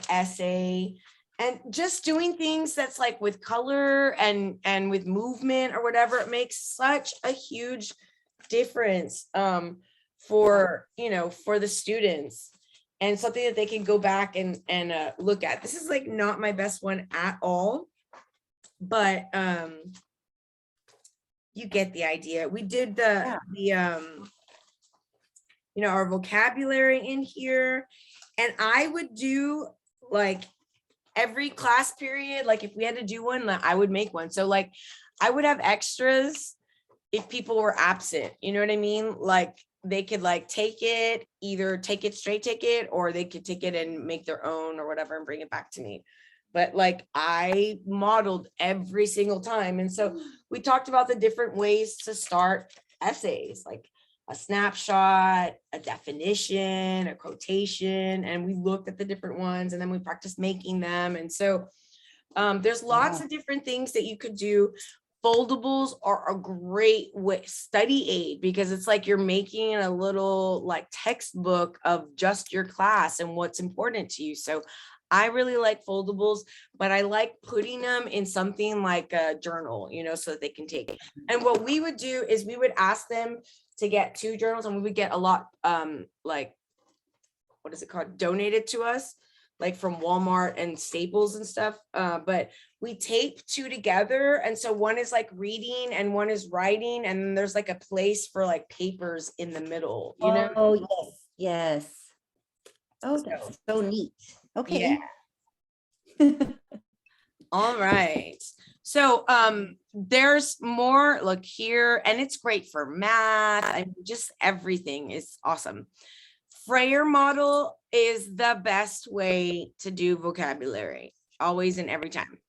essay, and just doing things that's like with color and with movement or whatever. It makes such a huge difference for the students. and something that they can go back and look at. This is like not my best one at all, but you get the idea. We did the you know, our vocabulary in here, and I would do like every class period, like if we had to do one, I would make one. So like I would have extras if people were absent, you know what I mean? Like they could like take it, either take it straight, take it, or they could take it and make their own or whatever and bring it back to me. But like I modeled every single time. And so we talked about the different ways to start essays, like a snapshot, a definition, a quotation, and we looked at the different ones and then we practiced making them. And so there's lots of different things that you could do. Foldables are a great study aid because it's like you're making a little like textbook of just your class and what's important to you. So I really like foldables, but I like putting them in something like a journal, you know, so that they can take it. And what we would do is we would ask them to get 2 journals, and we would get a lot like, what is it called, donated to us, like from Walmart and Staples and stuff. But we tape 2 together. And so one is like reading and one is writing. And then there's like a place for like papers in the middle, you know? Oh, yes. Oh, that's so neat. Okay. Yeah. All right. So there's more, look here, and it's great for math. I mean, just everything is awesome. Frayer model is the best way to do vocabulary, always and every time.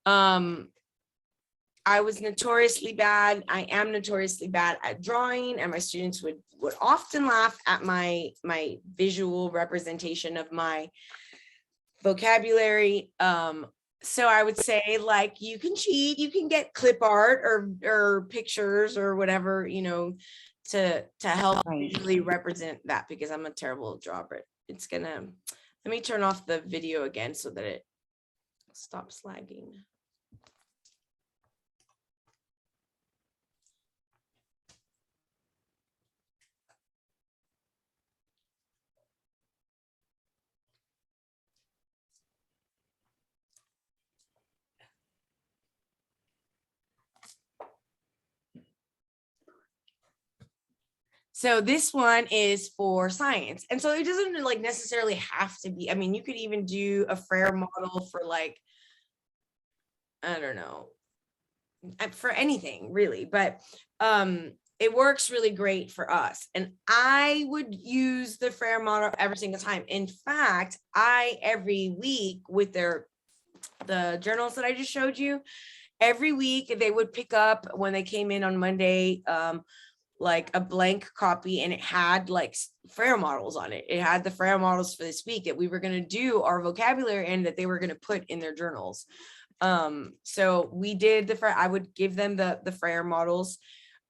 I was notoriously bad. I am notoriously bad at drawing, and my students would often laugh at my visual representation of my vocabulary. So I would say, like, you can cheat, you can get clip art or pictures or whatever, you know, to help visually represent that, because I'm a terrible drawer. It's gonna, let me turn off the video again so that it stops lagging. So this one is for science. And so it doesn't like necessarily have to be, I mean, you could even do a Frayer model for like, I don't know, for anything really, but it works really great for us. And I would use the Frayer model every single time. In fact, every week with the journals that I just showed you, every week they would pick up when they came in on Monday, like a blank copy, and it had like Frayer models on it. It had the Frayer models for this week that we were going to do our vocabulary and that they were going to put in their journals. So we did I would give them the Frayer models.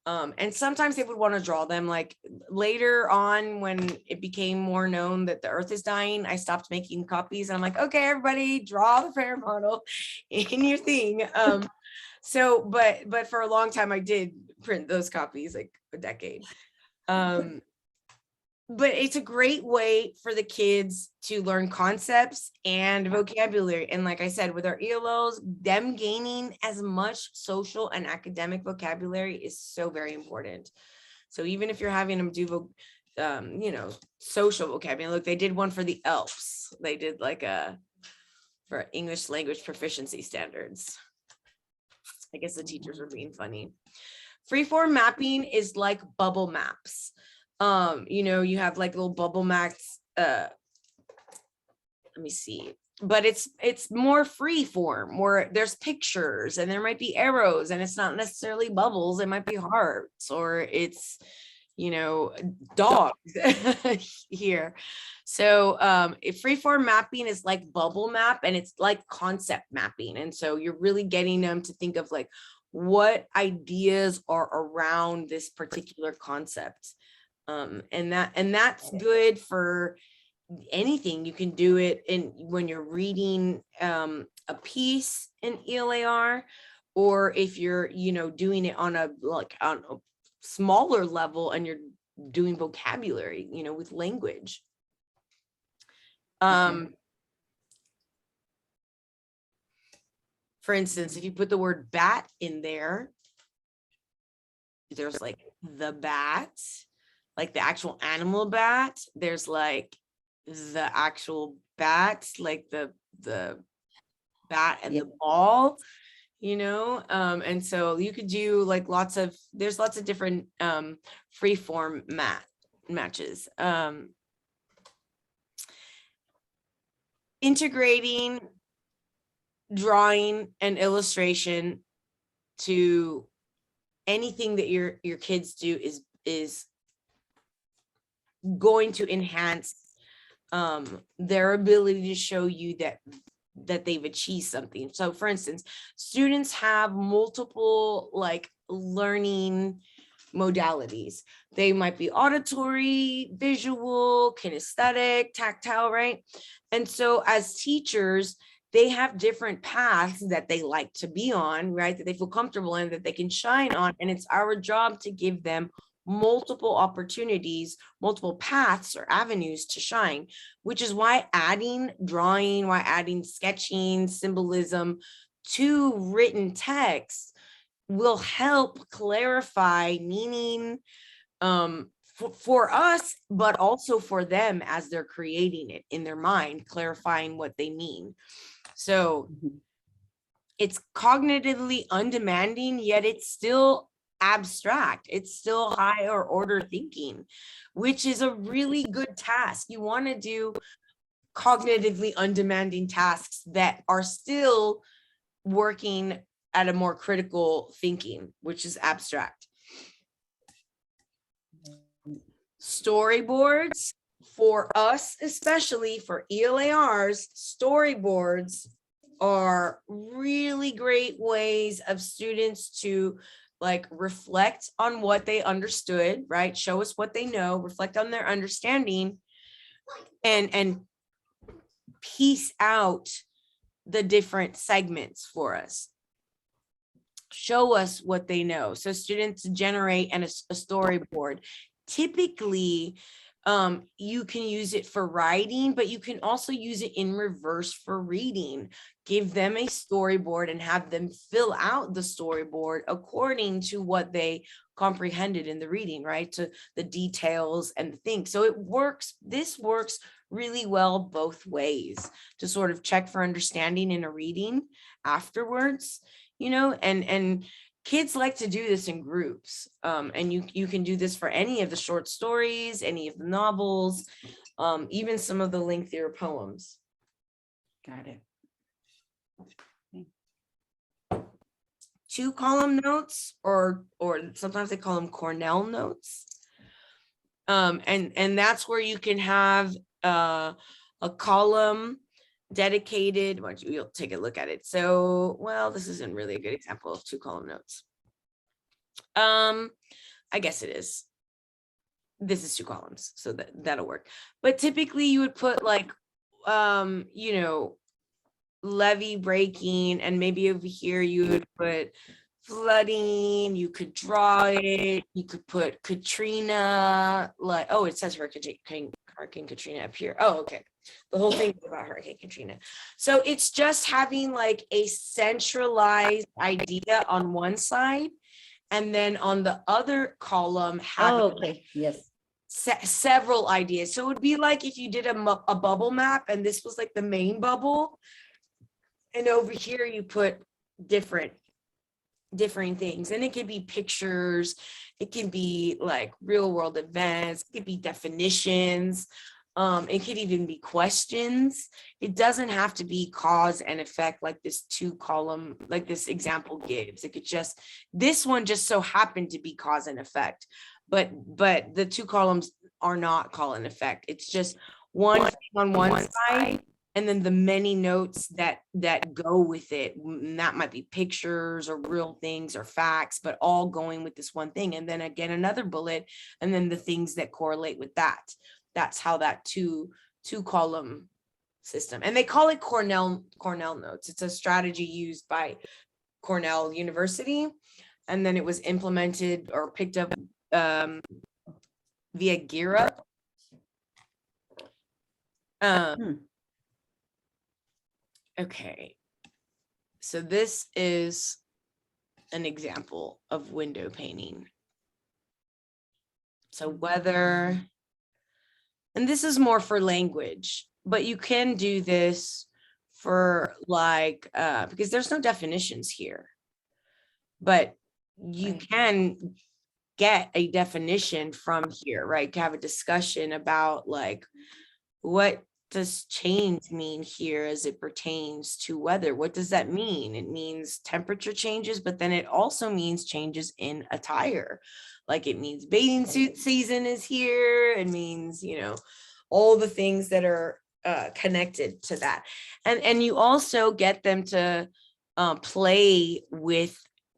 And sometimes they would want to draw them. Like later on, when it became more known that the earth is dying, I stopped making copies, and I'm like, okay, everybody draw the Frayer model in your thing. So, but for a long time I did print those copies, like a decade. But it's a great way for the kids to learn concepts and vocabulary. And like I said, with our ELLs, them gaining as much social and academic vocabulary is so very important. So even if you're having them do, you know, social vocabulary, look, they did one for the ELPS. They did like for English language proficiency standards. I guess the teachers were being funny. Freeform mapping is like bubble maps. You know, you have like little bubble maps. Let me see. But it's more free form, where there's pictures and there might be arrows, and it's not necessarily bubbles. It might be hearts, or it's, you know, dogs here. So freeform mapping is like bubble map, and it's like concept mapping. And so you're really getting them to think of like what ideas are around this particular concept. And that's good for anything. You can do it when you're reading a piece in ELAR, or if you're, you know, doing it on a smaller level and you're doing vocabulary, you know, with language. For instance, if you put the word bat in there, there's like the bat, like the actual animal bat. There's like the actual bat, like the bat and the ball, you know. And so you could do like there's lots of different freeform matches. Integrating drawing and illustration to anything that your kids do is going to enhance their ability to show you that they've achieved something. So for instance, students have multiple like learning modalities. They might be auditory, visual, kinesthetic, tactile, right? And so as teachers, they have different paths that they like to be on, right? That they feel comfortable in, that they can shine on. And it's our job to give them multiple opportunities, multiple paths or avenues to shine, which is why adding drawing, why adding sketching, symbolism to written text will help clarify meaning for us, but also for them as they're creating it in their mind, clarifying what they mean. So it's cognitively undemanding, yet it's still abstract. It's still higher order thinking, which is a really good task. You want to do cognitively undemanding tasks that are still working at a more critical thinking, which is abstract. Storyboards for us, especially for ELARs, storyboards are really great ways of students to like reflect on what they understood, right? Show us what they know, reflect on their understanding, and piece out the different segments for us. Show us what they know. So students generate a storyboard. Typically, you can use it for writing, but you can also use it in reverse for reading. Give them a storyboard and have them fill out the storyboard according to what they comprehended in the reading, right? To the details and the things. So it works. This works really well both ways to sort of check for understanding in a reading afterwards, you know, and kids like to do this in groups. And you can do this for any of the short stories, any of the novels, even some of the lengthier poems. Got it. 2-column notes, or sometimes they call them Cornell notes. And that's where you can have a column dedicated. Why don't you'll take a look at it. So, well, this isn't really a good example of 2-column notes. I guess it is. This is 2 columns, so that'll work. But typically you would put like, you know, levee breaking, and maybe over here you would put flooding. You could draw it. You could put Katrina, like, oh, it says Hurricane Katrina up here. Oh, okay. The whole thing is about Hurricane Katrina. So it's just having like a centralized idea on one side, and then on the other column have Yes, several ideas. So it would be like if you did a bubble map, and this was like the main bubble, and over here you put different things, and it could be pictures, it can be like real world events, it could be definitions, it could even be questions. It doesn't have to be cause and effect like this 2-column, like this example gives. It could just, this one just so happened to be cause and effect, but the 2 columns are not cause and effect. It's just one thing on one side, and then the many notes that go with it. And that might be pictures or real things or facts, but all going with this one thing. And then again, another bullet, and then the things that correlate with that. That's how that 2-column system. And they call it Cornell notes. It's a strategy used by Cornell University. And then it was implemented or picked up via GERA. Okay. So this is an example of window painting. So whether, and this is more for language, but you can do this for like, because there's no definitions here, but you Right. can get a definition from here, right? To have a discussion about like, what does change mean here as it pertains to weather? What does that mean? It means temperature changes, but then it also means changes in attire. Like it means bathing suit season is here. It means, you know, all the things that are connected to that. And you also get them to play with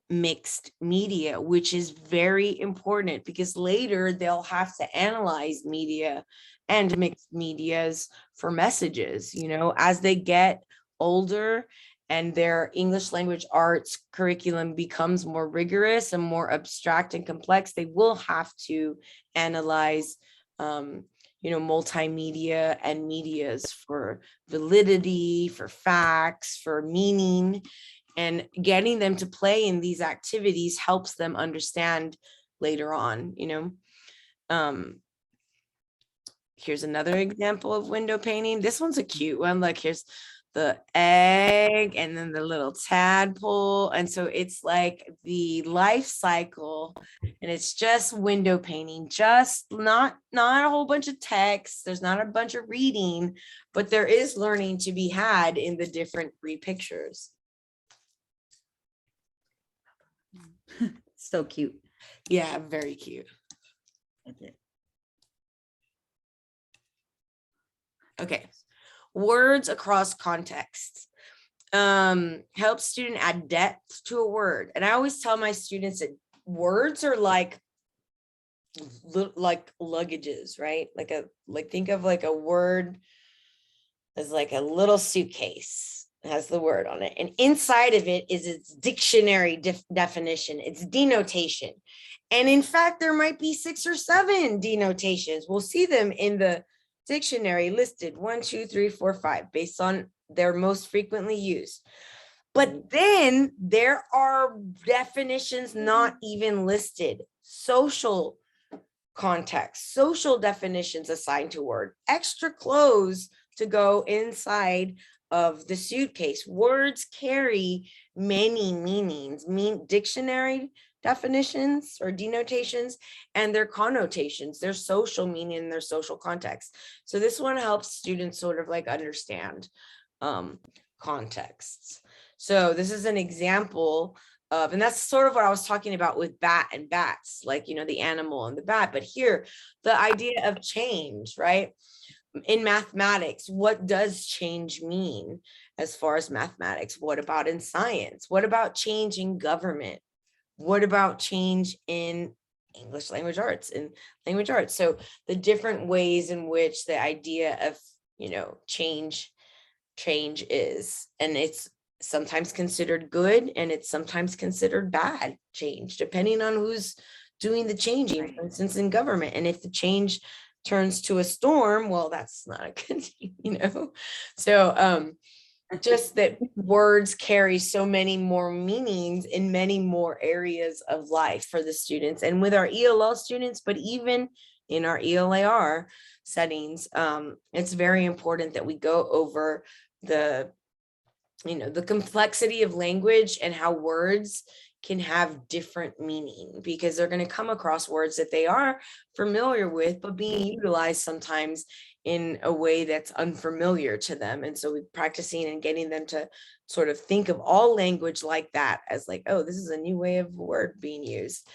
mixed media, which is very important because later they'll have to analyze media and mixed medias for messages, you know, as they get older and their English language arts curriculum becomes more rigorous and more abstract and complex, they will have to analyze, you know, multimedia and medias for validity, for facts, for meaning, and getting them to play in these activities helps them understand later on, you know. Here's another example of window painting. This one's a cute one. Like here's the egg and then the little tadpole. And so it's like the life cycle and it's just window painting, just not a whole bunch of text. There's not a bunch of reading, but there is learning to be had in the different 3 pictures. So cute. Yeah, very cute. Okay. Words across contexts. Help student add depth to a word. And I always tell my students that words are like luggages, right? Like think of like a word as like a little suitcase. It has the word on it. And inside of it is its dictionary definition, its denotation. And in fact, there might be 6 or 7 denotations. We'll see them in the dictionary listed 1, 2, 3, 4, 5 based on their most frequently used. But then there are definitions not even listed. Social context, social definitions assigned to word, extra clothes to go inside of the suitcase. Words carry many meanings, dictionary definitions or denotations and their connotations, their social meaning and their social context. So this one helps students sort of like understand contexts. So this is an example of, and that's sort of what I was talking about with bat and bats, like, you know, the animal and the bat, but here the idea of change, right? In mathematics, what does change mean as far as mathematics? What about in science? What about change in government? What about change in English language arts and language arts? So the different ways in which the idea of, you know, change is, and it's sometimes considered good and it's sometimes considered bad change, depending on who's doing the changing, for instance, in government. And if the change turns to a storm, well, that's not a good thing, you know? So just that words carry so many more meanings in many more areas of life for the students and with our ELL students, but even in our ELAR settings, it's very important that we go over the, you know, the complexity of language and how words can have different meaning, because they're going to come across words that they are familiar with, but being utilized sometimes in a way that's unfamiliar to them. And so we're practicing and getting them to sort of think of all language like that as like, oh, this is a new way of word being used.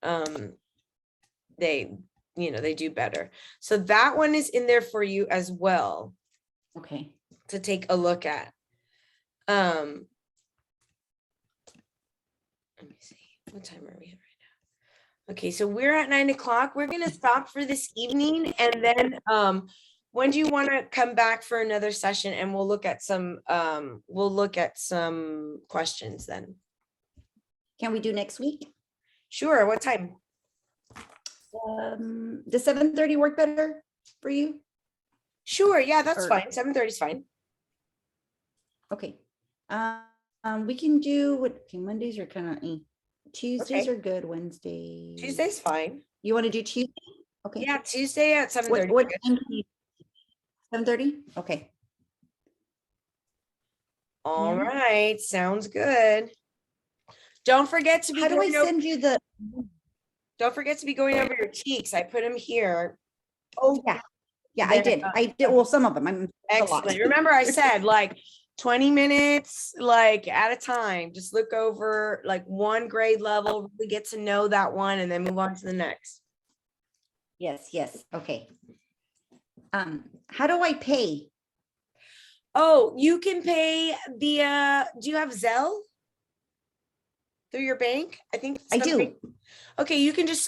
They, you know, they do better. So that one is in there for you as well. Okay. To take a look at. Let me see, what time are we at right now? Okay, so we're at 9 o'clock. We're gonna stop for this evening, and then when do you want to come back for another session? And we'll look at some questions then. Can we do next week? Sure. What time? Does 7:30 work better for you? Sure. Yeah, that's Or- fine. 7:30 is fine. Okay. We can do what, okay, Mondays are kind of, Tuesdays Okay. are good, Wednesdays. Tuesday's fine. You want to do Tuesday? Okay. Yeah, Tuesday at 7:30. What time? 7:30? Okay. All Yeah. right, sounds good. Don't forget to be How do I going over, send you the? don't forget to be going over your cheeks. I put them here. Oh, yeah. Yeah, I Then, did. I did. Well, some of them. I'm a lot. excellent. Remember I said like 20 minutes, like at a time, just look over like one grade level, really get to know that one and then move on to the next. Yes, yes. Okay. How do I pay? Oh, you can pay via, do you have Zelle? Through your bank? I think. I do. Okay, you can just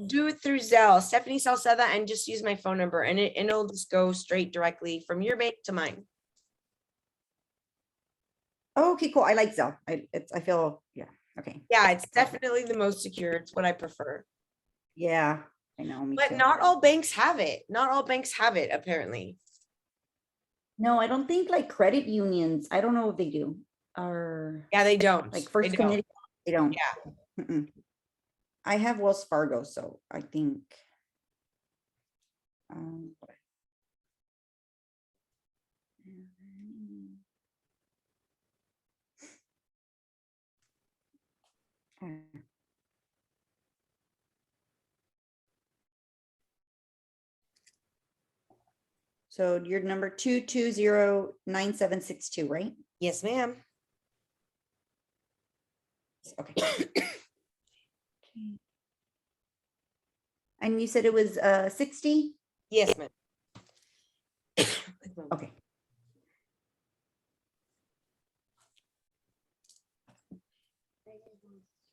do it through Zelle, Stephanie Salceda, and just use my phone number and it'll just go straight directly from your bank to mine. Oh, okay, cool. I like Zelle. I feel, yeah. Okay. Yeah, it's definitely the most secure. It's what I prefer. Yeah, I know. Me But too. not all banks have it. Not all banks have it, apparently. No, I don't think like credit unions. I don't know if they do. Or Yeah, they don't. like They First don't. Community. They don't. Yeah. Mm-mm. I have Wells Fargo, so I think. Um, So your number 2209762, right? Yes, ma'am. Okay. And you said it was 60? Yes, ma'am. Okay.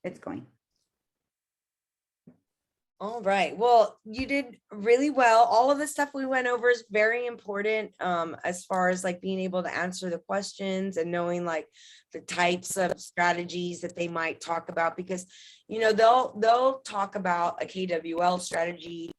It's going. All right. Well, you did really well. All of the stuff we went over is very important as far as like being able to answer the questions and knowing like the types of strategies that they might talk about, because you know they'll talk about a KWL strategy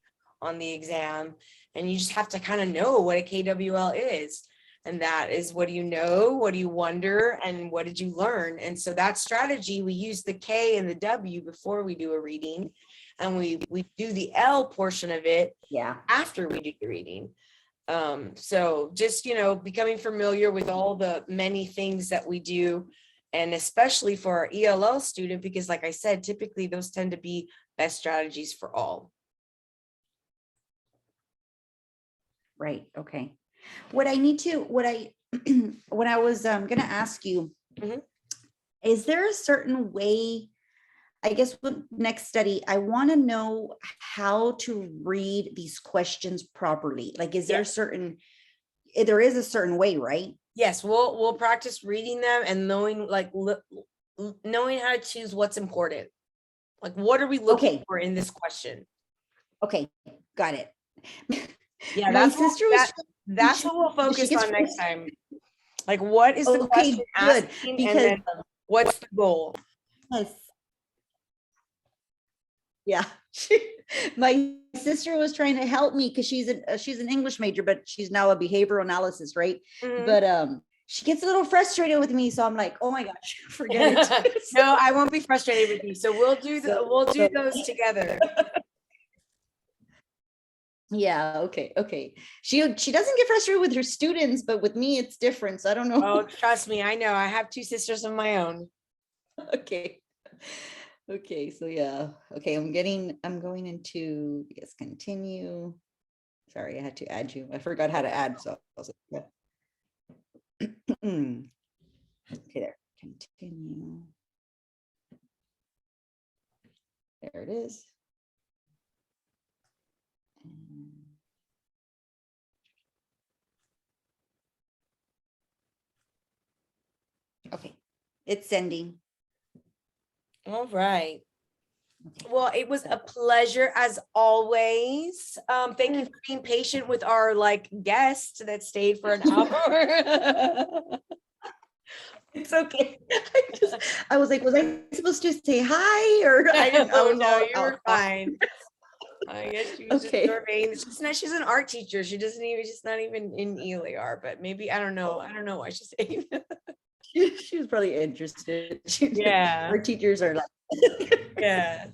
on the exam and you just have to kind of know what a KWL is. And that is, what do you know, what do you wonder, and what did you learn? And so that strategy, we use the K and the W before we do a reading. And we do the L portion of it Yeah. after we do the reading. So just, you know, becoming familiar with all the many things that we do, and especially for our ELL student, because like I said, typically those tend to be best strategies for all. Right. Okay. What I need to, what I was going to ask you, Mhm. is there a certain way, I guess with next study, I want to know how to read these questions properly. Like, is there a certain, there is a certain way, right? Yes, we'll practice reading them and knowing like knowing how to choose what's important. Like, what are we looking for in this question? Okay, got it. Yeah, My sister was. That's what we'll focus on next time. Like, what is the Okay, question good, asking, because and then what's the goal? yes. Yeah, my sister was trying to help me because she's an English major, but she's now a behavioral analysis, right? Mhm. But she gets a little frustrated with me, so I'm like, oh my gosh, forget it. No, I won't be frustrated with you. So we'll do those together. Yeah, okay. She doesn't get frustrated with her students, but with me it's different. So I don't know. Oh, trust me, I know. I have two sisters of my own. Okay. Okay, so yeah. Okay, I'm going into, yes, continue. Sorry, I had to add you. I forgot how to add, so I was like, yeah. Okay, there. Continue. There it is. Okay, it's sending. All right. Well, it was a pleasure as always. Thank you for being patient with our like guest that stayed for an hour. It's okay. I was like, was I supposed to say hi, or I didn't? I was no, all you were out. fine. I guess she was Okay. just surveying. She's an art teacher. She doesn't even, she's not even in ELAR, but maybe, I don't know. I don't know why she's saying. She was probably interested. Yeah. Our teachers are like, Yeah.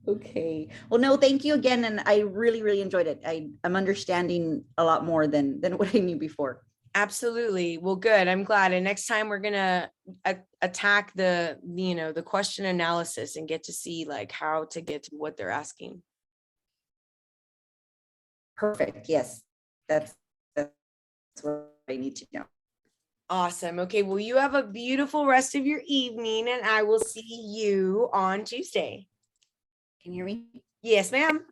okay. Well, no, thank you again. And I really, really enjoyed it. I'm understanding a lot more than what I knew before. Absolutely. Well, good. I'm glad. And next time we're gonna attack the the question analysis and get to see like how to get to what they're asking. Perfect. Yes. That's what I need to know. Awesome. Okay. Well, you have a beautiful rest of your evening, and I will see you on Tuesday. Can you hear me? Yes, ma'am.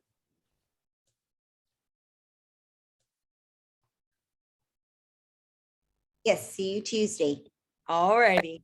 Yes. See you Tuesday. All righty.